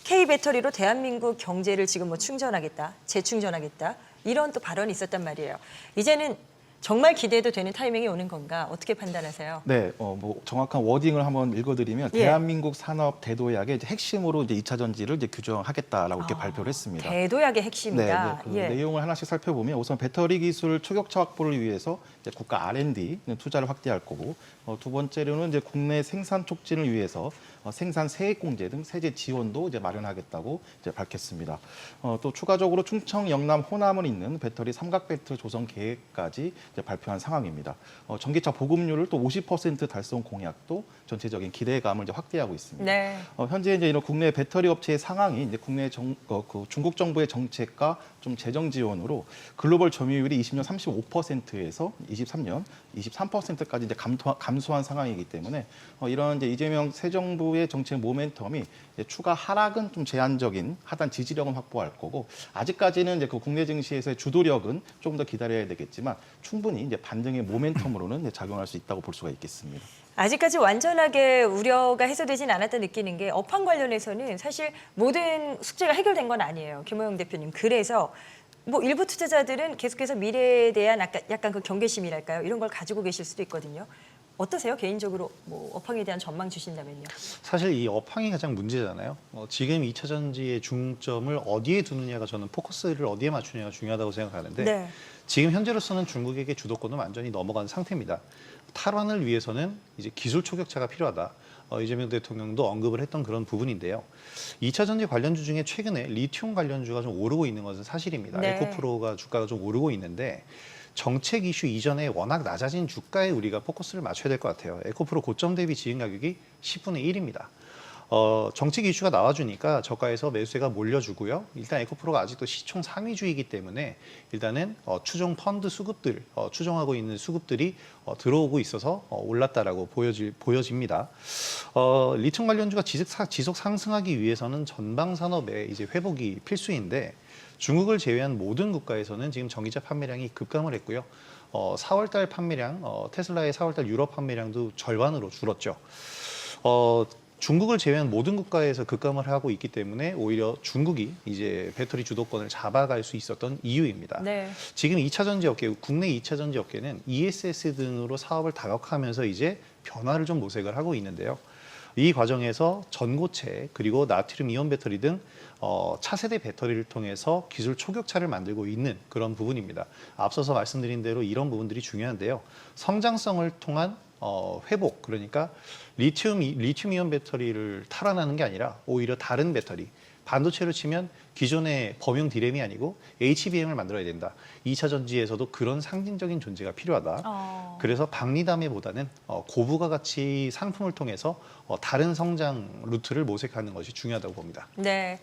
K배터리로 대한민국 경제를 지금 충전하겠다, 재충전하겠다 이런 또 발언이 있었단 말이에요. 이제는 정말 기대도 되는 타이밍이 오는 건가? 어떻게 판단하세요? 네, 뭐 정확한 워딩을 한번 읽어드리면 예. 대한민국 산업 대도약의 이제 핵심으로 이제 2차 전지를 이제 규정하겠다라고 이렇게 발표를 했습니다. 대도약의 핵심이다. 네, 그 내용을 하나씩 살펴보면 우선 배터리 기술 초격차 확보를 위해서 이제 국가 R&D 투자를 확대할 거고, 두 번째로는 이제 국내 생산 촉진을 위해서 생산 세액 공제 등 세제 지원도 이제 마련하겠다고 이제 밝혔습니다. 또 추가적으로 충청, 영남, 호남을 잇는 배터리 삼각 벨트 조성 계획까지 이제 발표한 상황입니다. 전기차 보급률을 또 50% 달성 공약도 전체적인 기대감을 이제 확대하고 있습니다. 네. 현재 이제 이런 국내 배터리 업체의 상황이 이제 국내 그 중국 정부의 정책과 좀 재정 지원으로 글로벌 점유율이 20년 35%에서 23년 23%까지 이제 감소한 상황이기 때문에 이런 이제 이재명 새 정부의 정책 모멘텀이 이제 추가 하락은 좀 제한적인 하단 지지력은 확보할 거고, 아직까지는 이제 그 국내 증시에서의 주도력은 조금 더 기다려야 되겠지만 충분히 이제 반등의 모멘텀으로는 이제 작용할 수 있다고 볼 수가 있겠습니다. 아직까지 완전하게 우려가 해소되진 않았다 느끼는 게 업황 관련해서는 사실 모든 숙제가 해결된 건 아니에요. 김호영 대표님. 그래서 뭐 일부 투자자들은 계속해서 미래에 대한 약간 그 경계심이랄까요? 이런 걸 가지고 계실 수도 있거든요. 어떠세요? 개인적으로 뭐 업황에 대한 전망 주신다면요. 사실 이 업황이 가장 문제잖아요. 지금 2차 전지의 중점을 어디에 두느냐가, 저는 포커스를 어디에 맞추느냐가 중요하다고 생각하는데, 네. 지금 현재로서는 중국에게 주도권은 완전히 넘어간 상태입니다. 탈환을 위해서는 이제 기술 초격차가 필요하다. 이재명 대통령도 언급을 했던 그런 부분인데요. 2차 전지 관련주 중에 최근에 리튬 관련주가 좀 오르고 있는 것은 사실입니다. 네. 에코프로가 주가가 좀 오르고 있는데, 정책 이슈 이전에 워낙 낮아진 주가에 우리가 포커스를 맞춰야 될 것 같아요. 에코프로 고점 대비 지금 가격이 10분의 1입니다. 정책 이슈가 나와주니까 저가에서 매수세가 몰려주고요. 일단 에코프로가 아직도 시총 상위주이기 때문에 일단은 추종 펀드 수급들, 추종하고 있는 수급들이 들어오고 있어서 올랐다라고 보여집니다. 리튬 관련주가 지속 상승하기 위해서는 전방 산업의 이제 회복이 필수인데, 중국을 제외한 모든 국가에서는 지금 전기차 판매량이 급감을 했고요. 4월달 판매량, 테슬라의 4월달 유럽 판매량도 절반으로 줄었죠. 중국을 제외한 모든 국가에서 급감을 하고 있기 때문에 오히려 중국이 이제 배터리 주도권을 잡아갈 수 있었던 이유입니다. 네. 지금 2차 전지 업계, 국내 2차 전지 업계는 ESS 등으로 사업을 다각화하면서 이제 변화를 좀 모색을 하고 있는데요. 이 과정에서 전고체 그리고 나트륨 이온 배터리 등 차세대 배터리를 통해서 기술 초격차를 만들고 있는 그런 부분입니다. 앞서서 말씀드린 대로 이런 부분들이 중요한데요. 성장성을 통한 회복, 그러니까 리튬 이온 배터리를 탈환하는 게 아니라 오히려 다른 배터리, 반도체로 치면 기존의 범용 디램이 아니고 HBM을 만들어야 된다. 2차 전지에서도 그런 상징적인 존재가 필요하다. 그래서 박리담회보다는 고부가 가치 상품을 통해서 다른 성장 루트를 모색하는 것이 중요하다고 봅니다. 네.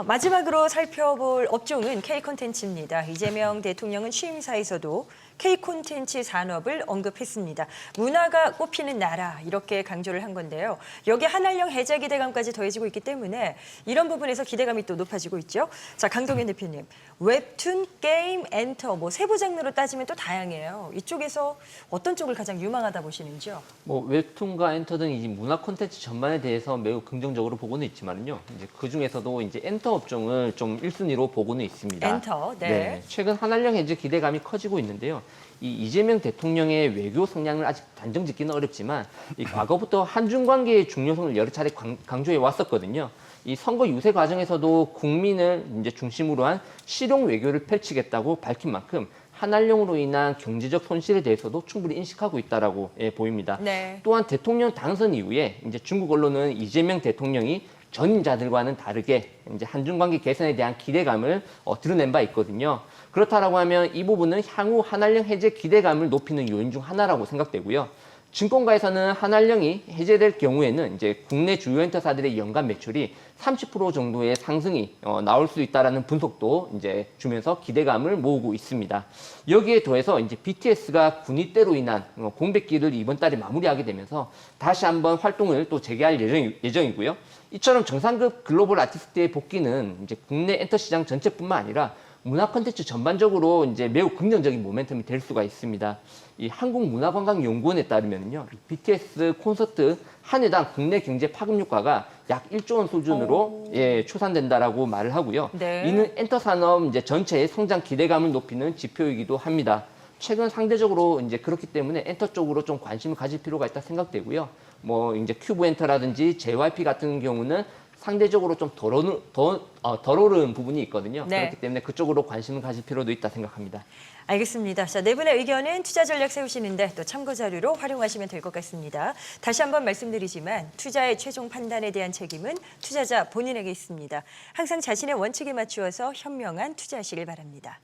마지막으로 살펴볼 업종은 K콘텐츠입니다. 이재명 대통령은 취임사에서도 K콘텐츠 산업을 언급했습니다. 문화가 꽃피는 나라, 이렇게 강조를 한 건데요. 여기에 한알령 해제 기대감까지 더해지고 있기 때문에 이런 부분에서 기대감이 또 높아지고 있죠. 자, 강동현 대표님. 웹툰, 게임, 엔터, 뭐 세부 장르로 따지면 또 다양해요. 이쪽에서 어떤 쪽을 가장 유망하다 보시는지요? 뭐 웹툰과 엔터 등 이 문화 콘텐츠 전반에 대해서 매우 긍정적으로 보고는 있지만요. 이제 그 중에서도 이제 엔터 업종을 좀 1순위로 보고는 있습니다. 엔터, 네. 최근 한알령 해제 기대감이 커지고 있는데요. 이 이재명 대통령의 외교 성향을 아직 단정짓기는 어렵지만 이 과거부터 한중 관계의 중요성을 여러 차례 강조해 왔었거든요. 이 선거 유세 과정에서도 국민을 이제 중심으로 한 실용 외교를 펼치겠다고 밝힌 만큼 한알령으로 인한 경제적 손실에 대해서도 충분히 인식하고 있다라고 보입니다. 네. 또한 대통령 당선 이후에 이제 중국 언론은 이재명 대통령이 전임자들과는 다르게 이제 한중 관계 개선에 대한 기대감을 드러낸 바 있거든요. 그렇다라고 하면 이 부분은 향후 한알령 해제 기대감을 높이는 요인 중 하나라고 생각되고요. 증권가에서는 한알령이 해제될 경우에는 이제 국내 주요 엔터사들의 연간 매출이 30% 정도의 상승이 나올 수 있다라는 분석도 이제 주면서 기대감을 모으고 있습니다. 여기에 더해서 이제 BTS가 군입대로 인한 공백기를 이번 달에 마무리하게 되면서 다시 한번 활동을 또 재개할 예정이고요. 이처럼 정상급 글로벌 아티스트의 복귀는 이제 국내 엔터 시장 전체뿐만 아니라 문화 콘텐츠 전반적으로 이제 매우 긍정적인 모멘텀이 될 수가 있습니다. 이 한국문화관광연구원에 따르면요, BTS 콘서트 한 회당 국내 경제 파급효과가 약 1조 원 수준으로 추산된다라고 말을 하고요. 네. 이는 엔터 산업 이제 전체의 성장 기대감을 높이는 지표이기도 합니다. 최근 상대적으로 이제 그렇기 때문에 엔터 쪽으로 좀 관심을 가질 필요가 있다 생각되고요. 뭐 이제 큐브 엔터라든지 JYP 같은 경우는 상대적으로 좀 덜 오른 부분이 있거든요. 네. 그렇기 때문에 그쪽으로 관심을 가질 필요도 있다 생각합니다. 알겠습니다. 자, 네 분의 의견은 투자 전략 세우시는데 또 참고 자료로 활용하시면 될 것 같습니다. 다시 한번 말씀드리지만 투자의 최종 판단에 대한 책임은 투자자 본인에게 있습니다. 항상 자신의 원칙에 맞추어서 현명한 투자하시길 바랍니다.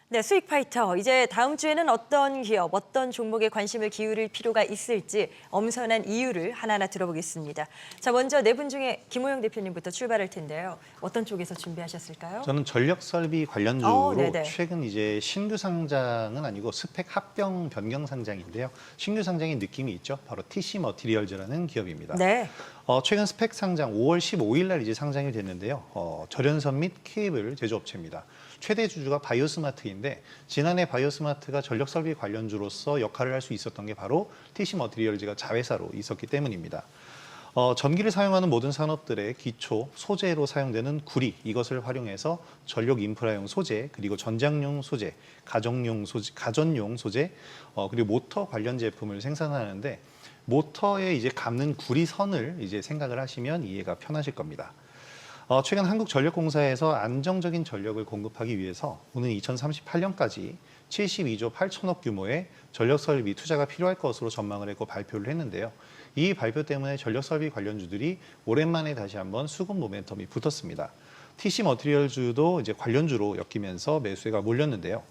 네, 수익 파이터. 이제 다음 주에는 어떤 기업, 어떤 종목에 관심을 기울일 필요가 있을지 엄선한 이유를 하나하나 들어보겠습니다. 자, 먼저 네 분 중에 김호영 대표님부터 출발할 텐데요. 어떤 쪽에서 준비하셨을까요? 저는 전력 설비 관련주로 네네. 최근 이제 신규 상장은 아니고 스펙 합병 변경 상장인데요. 신규 상장의 느낌이 있죠. 바로 TC 머티리얼즈라는 기업입니다. 네. 최근 스펙 상장 5월 15일 날 이제 상장이 됐는데요. 절연선 및 케이블 제조업체입니다. 최대 주주가 바이오스마트인데 지난해 바이오스마트가 전력 설비 관련주로서 역할을 할 수 있었던 게 바로 TC 머티리얼즈가 자회사로 있었기 때문입니다. 전기를 사용하는 모든 산업들의 기초 소재로 사용되는 구리, 이것을 활용해서 전력 인프라용 소재, 그리고 전장용 소재, 가정용 소재, 가전용 소재, 그리고 모터 관련 제품을 생산하는데 모터에 이제 감는 구리선을 이제 생각을 하시면 이해가 편하실 겁니다. 최근 한국전력공사에서 안정적인 전력을 공급하기 위해서 오는 2038년까지 72조 8천억 규모의 전력 설비 투자가 필요할 것으로 전망을 했고 발표를 했는데요. 이 발표 때문에 전력 설비 관련주들이 오랜만에 다시 한번 수급 모멘텀이 붙었습니다. TC 머티리얼주도 이제 관련주로 엮이면서 매수세가 몰렸는데요.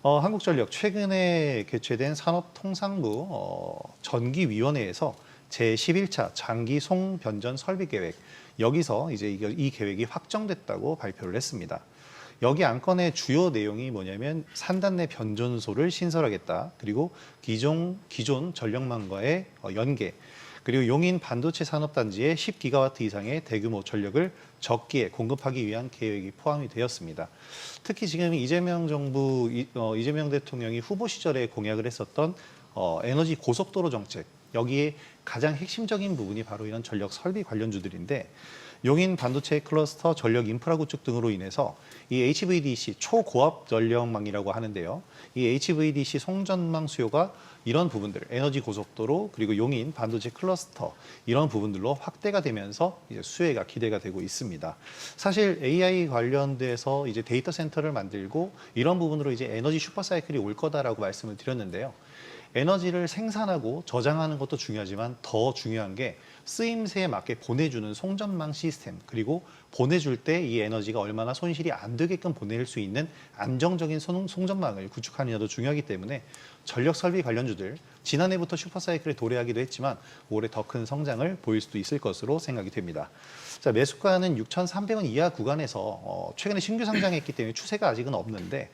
한국전력 최근에 개최된 산업통상부 전기위원회에서 제11차 장기 송변전 설비 계획, 여기서 이제 이 계획이 확정됐다고 발표를 했습니다. 여기 안건의 주요 내용이 뭐냐면 산단내 변전소를 신설하겠다. 그리고 기존 전력망과의 연계, 그리고 용인 반도체 산업단지에 10기가와트 이상의 대규모 전력을 적기에 공급하기 위한 계획이 포함이 되었습니다. 특히 지금 이재명 대통령이 후보 시절에 공약을 했었던 에너지 고속도로 정책, 여기에 가장 핵심적인 부분이 바로 이런 전력 설비 관련주들인데 용인 반도체 클러스터 전력 인프라 구축 등으로 인해서 이 HVDC 초고압 전력망이라고 하는데요. 이 HVDC 송전망 수요가 이런 부분들, 에너지 고속도로 그리고 용인 반도체 클러스터 이런 부분들로 확대가 되면서 이제 수혜가 기대가 되고 있습니다. 사실 AI 관련돼서 이제 데이터 센터를 만들고 이런 부분으로 이제 에너지 슈퍼사이클이 올 거다라고 말씀을 드렸는데요. 에너지를 생산하고 저장하는 것도 중요하지만 더 중요한 게 쓰임새에 맞게 보내주는 송전망 시스템, 그리고 보내줄 때 이 에너지가 얼마나 손실이 안 되게끔 보낼 수 있는 안정적인 송전망을 구축하느냐도 중요하기 때문에 전력 설비 관련주들 지난해부터 슈퍼사이클에 도래하기도 했지만 올해 더 큰 성장을 보일 수도 있을 것으로 생각이 됩니다. 자, 매수가는 6,300원 이하 구간에서 최근에 신규 상장했기 때문에 추세가 아직은 없는데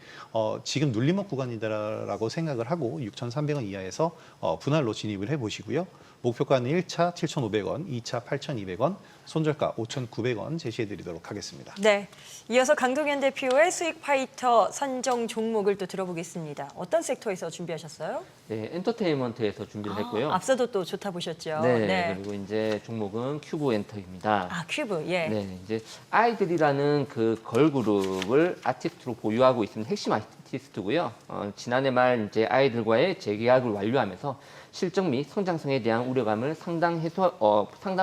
지금 눌림목 구간이다라고 생각을 하고 6,300원 이하에서 분할로 진입을 해보시고요. 목표가는 1차 7,500원, 2차 8,200원, 손절가 5,900원 제시해드리도록 하겠습니다. 네, 이어서 강동현 대표의 수익 파이터 선정 종목을 또 들어보겠습니다. 어떤 섹터에서 준비하셨어요? 네, 엔터테인먼트에서 준비를 했고요. 앞서도 또 좋다 보셨죠? 네, 그리고 이제 종목은 큐브 엔터입니다. 아, 큐브, 예. 네, 이제 아이들이라는 그 걸그룹을 아티스트로 보유하고 있는 핵심 아티스트고요. 지난해 말 이제 아이들과의 재계약을 완료하면서 실적 및 성장성에 대한 우려감을 상당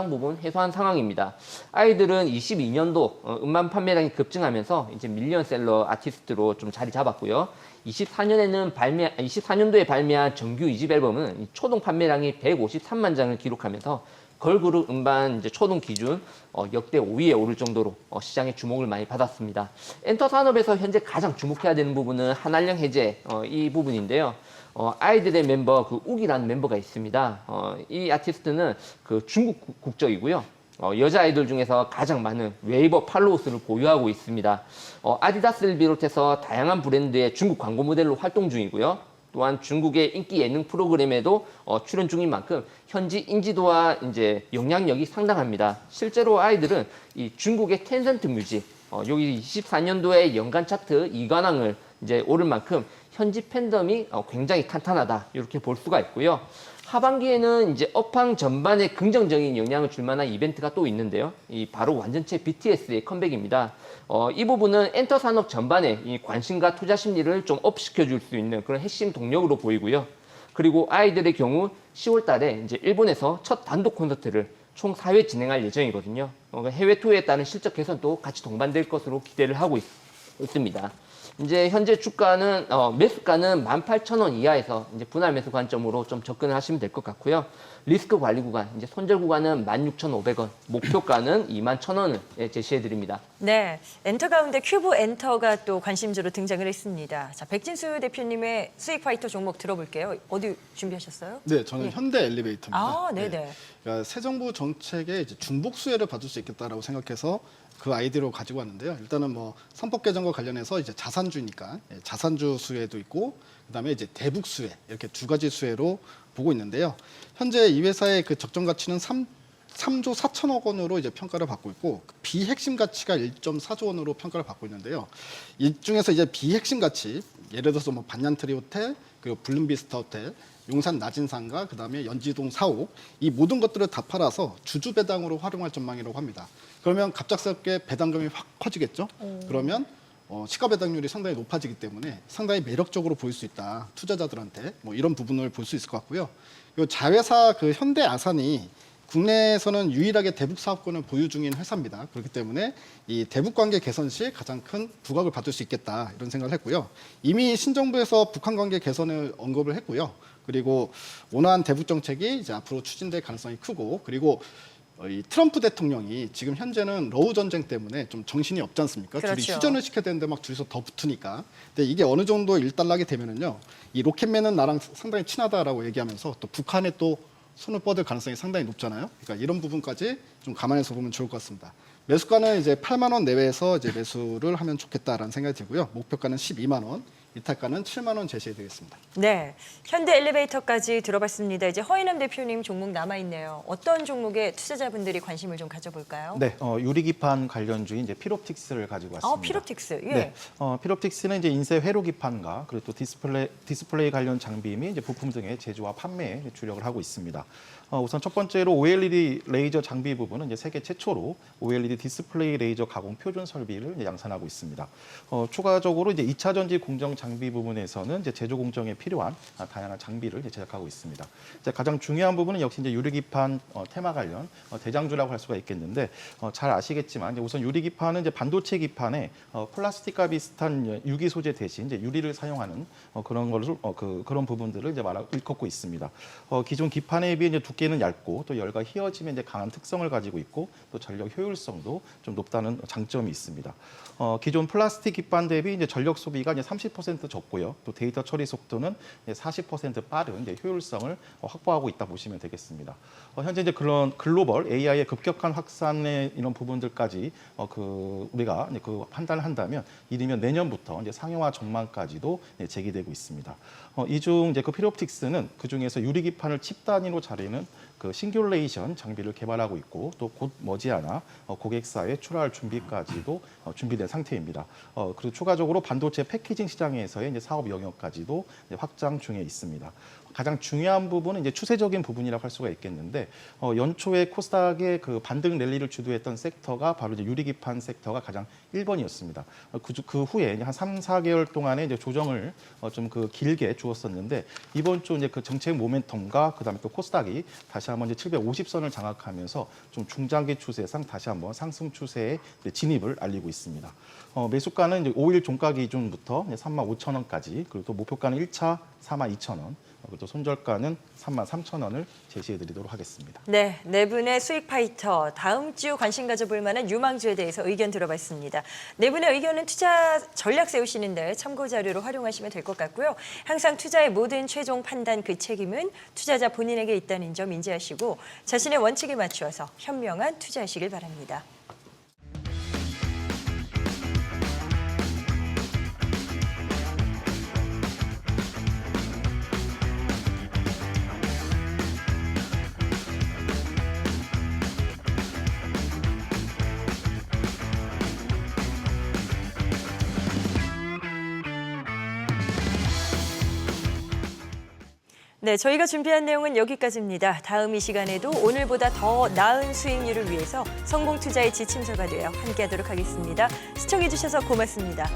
부분 해소한 상황입니다. 아이들은 22년도 음반 판매량이 급증하면서 이제 밀리언셀러 아티스트로 좀 자리 잡았고요. 24년도에 발매한 정규 2집 앨범은 초동 판매량이 153만 장을 기록하면서 걸그룹 음반 이제 초동 기준 역대 5위에 오를 정도로 시장의 주목을 많이 받았습니다. 엔터 산업에서 현재 가장 주목해야 되는 부분은 한알령 해제 이 부분인데요. 아이들의 멤버 그 욱이라는 멤버가 있습니다. 이 아티스트는 그 중국 국적이고요. 여자 아이돌 중에서 가장 많은 웨이버 팔로워 수를 보유하고 있습니다. 아디다스를 비롯해서 다양한 브랜드의 중국 광고 모델로 활동 중이고요. 또한 중국의 인기 예능 프로그램에도 출연 중인 만큼 현지 인지도와 이제 영향력이 상당합니다. 실제로 아이들은 이 중국의 텐센트 뮤직 여기 24년도에 연간 차트 2관왕을 이제 오를 만큼 현지 팬덤이 굉장히 탄탄하다 이렇게 볼 수가 있고요. 하반기에는 이제 업황 전반에 긍정적인 영향을 줄 만한 이벤트가 또 있는데요. 이 바로 완전체 BTS의 컴백입니다. 이 부분은 엔터 산업 전반에 이 관심과 투자 심리를 좀 업시켜 줄 수 있는 그런 핵심 동력으로 보이고요. 그리고 아이들의 경우 10월 달에 이제 일본에서 첫 단독 콘서트를 총 4회 진행할 예정이거든요. 해외 투어에 따른 실적 개선도 같이 동반될 것으로 기대를 하고 있습니다. 이제 현재 주가는 매수가는 18,000원 이하에서 이제 분할 매수 관점으로 좀 접근을 하시면 될 것 같고요. 리스크 관리 구간, 이제 손절 구간은 16,500원, 목표가는 21,000원을 제시해 드립니다. 네, 엔터 가운데 큐브 엔터가 또 관심주로 등장을 했습니다. 자, 백진수 대표님의 수익 파이터 종목 들어볼게요. 어디 준비하셨어요? 네, 저는 현대 엘리베이터입니다. 아, 네네. 네. 그러니까 새 정부 정책에 이제 중복 수혜를 받을 수 있겠다라고 생각해서 그 아이디어로 가지고 왔는데요. 일단은 뭐 선법 개정과 관련해서 이제 자산주니까 자산주 수혜도 있고 그다음에 이제 대북 수혜 이렇게 두 가지 수혜로 보고 있는데요. 현재 이 회사의 그 적정 가치는 3조 4천억 원으로 이제 평가를 받고 있고 비핵심 가치가 1.4조 원으로 평가를 받고 있는데요. 이 중에서 이제 비핵심 가치 예를 들어서 뭐 반얀트리 호텔 그리고 블룸비스타 호텔 용산 나진상가 그다음에 연지동 사옥 이 모든 것들을 다 팔아서 주주 배당으로 활용할 전망이라고 합니다. 그러면 갑작스럽게 배당금이 확 커지겠죠. 그러면 시가 배당률이 상당히 높아지기 때문에 상당히 매력적으로 보일 수 있다. 투자자들한테 뭐 이런 부분을 볼 수 있을 것 같고요. 이 자회사 그 현대 아산이 국내에서는 유일하게 대북 사업권을 보유 중인 회사입니다. 그렇기 때문에 이 대북 관계 개선 시 가장 큰 부각을 받을 수 있겠다 이런 생각을 했고요. 이미 신정부에서 북한 관계 개선을 언급을 했고요. 그리고 온화한 대북 정책이 이제 앞으로 추진될 가능성이 크고 그리고 이 트럼프 대통령이 지금 현재는 러우 전쟁 때문에 좀 정신이 없지 않습니까? 그렇죠. 둘이 휴전을 시켜야 되는데 막 둘이서 더 붙으니까. 근데 이게 어느 정도 일단락이 되면은요, 이 로켓맨은 나랑 상당히 친하다라고 얘기하면서 또 북한에 또 손을 뻗을 가능성이 상당히 높잖아요. 그러니까 이런 부분까지 좀 감안해서 보면 좋을 것 같습니다. 매수가는 이제 8만 원 내외에서 이제 매수를 하면 좋겠다라는 생각이 들고요. 목표가는 12만 원. 이탈가는 7만 원 제시해드리겠습니다. 네, 현대 엘리베이터까지 들어봤습니다. 이제 허인남 대표님 종목 남아있네요. 어떤 종목에 투자자분들이 관심을 좀 가져볼까요? 네, 유리기판 관련주인 이제 피롭틱스를 가지고 왔습니다. 피롭틱스. 예. 네, 피롭틱스는 이제 인쇄 회로 기판과 그리고 또 디스플레이 관련 장비 및 이제 부품 등의 제조와 판매에 주력을 하고 있습니다. 우선 첫 번째로 OLED 레이저 장비 부분은 이제 세계 최초로 OLED 디스플레이 레이저 가공 표준 설비를 이제 양산하고 있습니다. 추가적으로 이제 2차 전지 공정 장비 부분에서는 이제 제조 공정에 필요한 다양한 장비를 이제 제작하고 있습니다. 이제 가장 중요한 부분은 역시 이제 유리기판 테마 관련 대장주라고 할 수가 있겠는데 잘 아시겠지만 이제 우선 유리기판은 이제 반도체 기판에 플라스틱과 비슷한 유기 소재 대신 이제 유리를 사용하는 그런 것을 그런 부분들을 이제 일컫고 있습니다. 기존 기판에 비해 이제 두께는 얇고 또 열과 휘어짐에 이제 강한 특성을 가지고 있고 또 전력 효율성도 좀 높다는 장점이 있습니다. 기존 플라스틱 기판 대비 이제 전력 소비가 이제 30% 적고요. 또 데이터 처리 속도는 40% 빠른 이제 효율성을 확보하고 있다 보시면 되겠습니다. 현재 이제 그런 글로벌 AI의 급격한 확산의 이런 부분들까지 우리가 이제 그 판단을 한다면 이르면 내년부터 이제 상용화 전망까지도 제기되고 있습니다. 이 중 이제 그 피롭틱스는 그 중에서 유리기판을 칩 단위로 자르는 그 싱귤레이션 장비를 개발하고 있고 또 곧 머지않아 고객사에 출하할 준비까지도 준비된 상태입니다. 그리고 추가적으로 반도체 패키징 시장에서의 이제 사업 영역까지도 이제 확장 중에 있습니다. 가장 중요한 부분은 이제 추세적인 부분이라고 할 수가 있겠는데 연초에 코스닥의 그 반등 랠리를 주도했던 섹터가 바로 이제 유리기판 섹터가 가장 1번이었습니다. 그 후에 한 3, 4개월 동안의 이제 조정을 좀 그 길게 주었었는데 이번 주 이제 그 정책 모멘텀과 그다음에 또 코스닥이 다시 한번 이제 750선을 장악하면서 좀 중장기 추세상 다시 한번 상승 추세에 진입을 알리고 있습니다. 매수가는 이제 5일 종가 기준부터 35,000원까지 그리고 또 목표가는 1차 42,000원 그리고 또 손절가는 33,000원을 제시해드리도록 하겠습니다. 네, 네 분의 수익 파이터 다음 주 관심 가져볼 만한 유망주에 대해서 의견 들어봤습니다. 네 분의 의견은 투자 전략 세우시는데 참고 자료로 활용하시면 될 것 같고요. 항상 투자의 모든 최종 판단 그 책임은 투자자 본인에게 있다는 점 인지하시고 자신의 원칙에 맞추어서 현명한 투자하시길 바랍니다. 네. 네, 저희가 준비한 내용은 여기까지입니다. 다음 이 시간에도 오늘보다 더 나은 수익률을 위해서 성공 투자의 지침서가 되어 함께하도록 하겠습니다. 시청해주셔서 고맙습니다.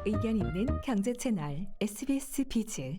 의견 있는 경제 채널 SBS 비즈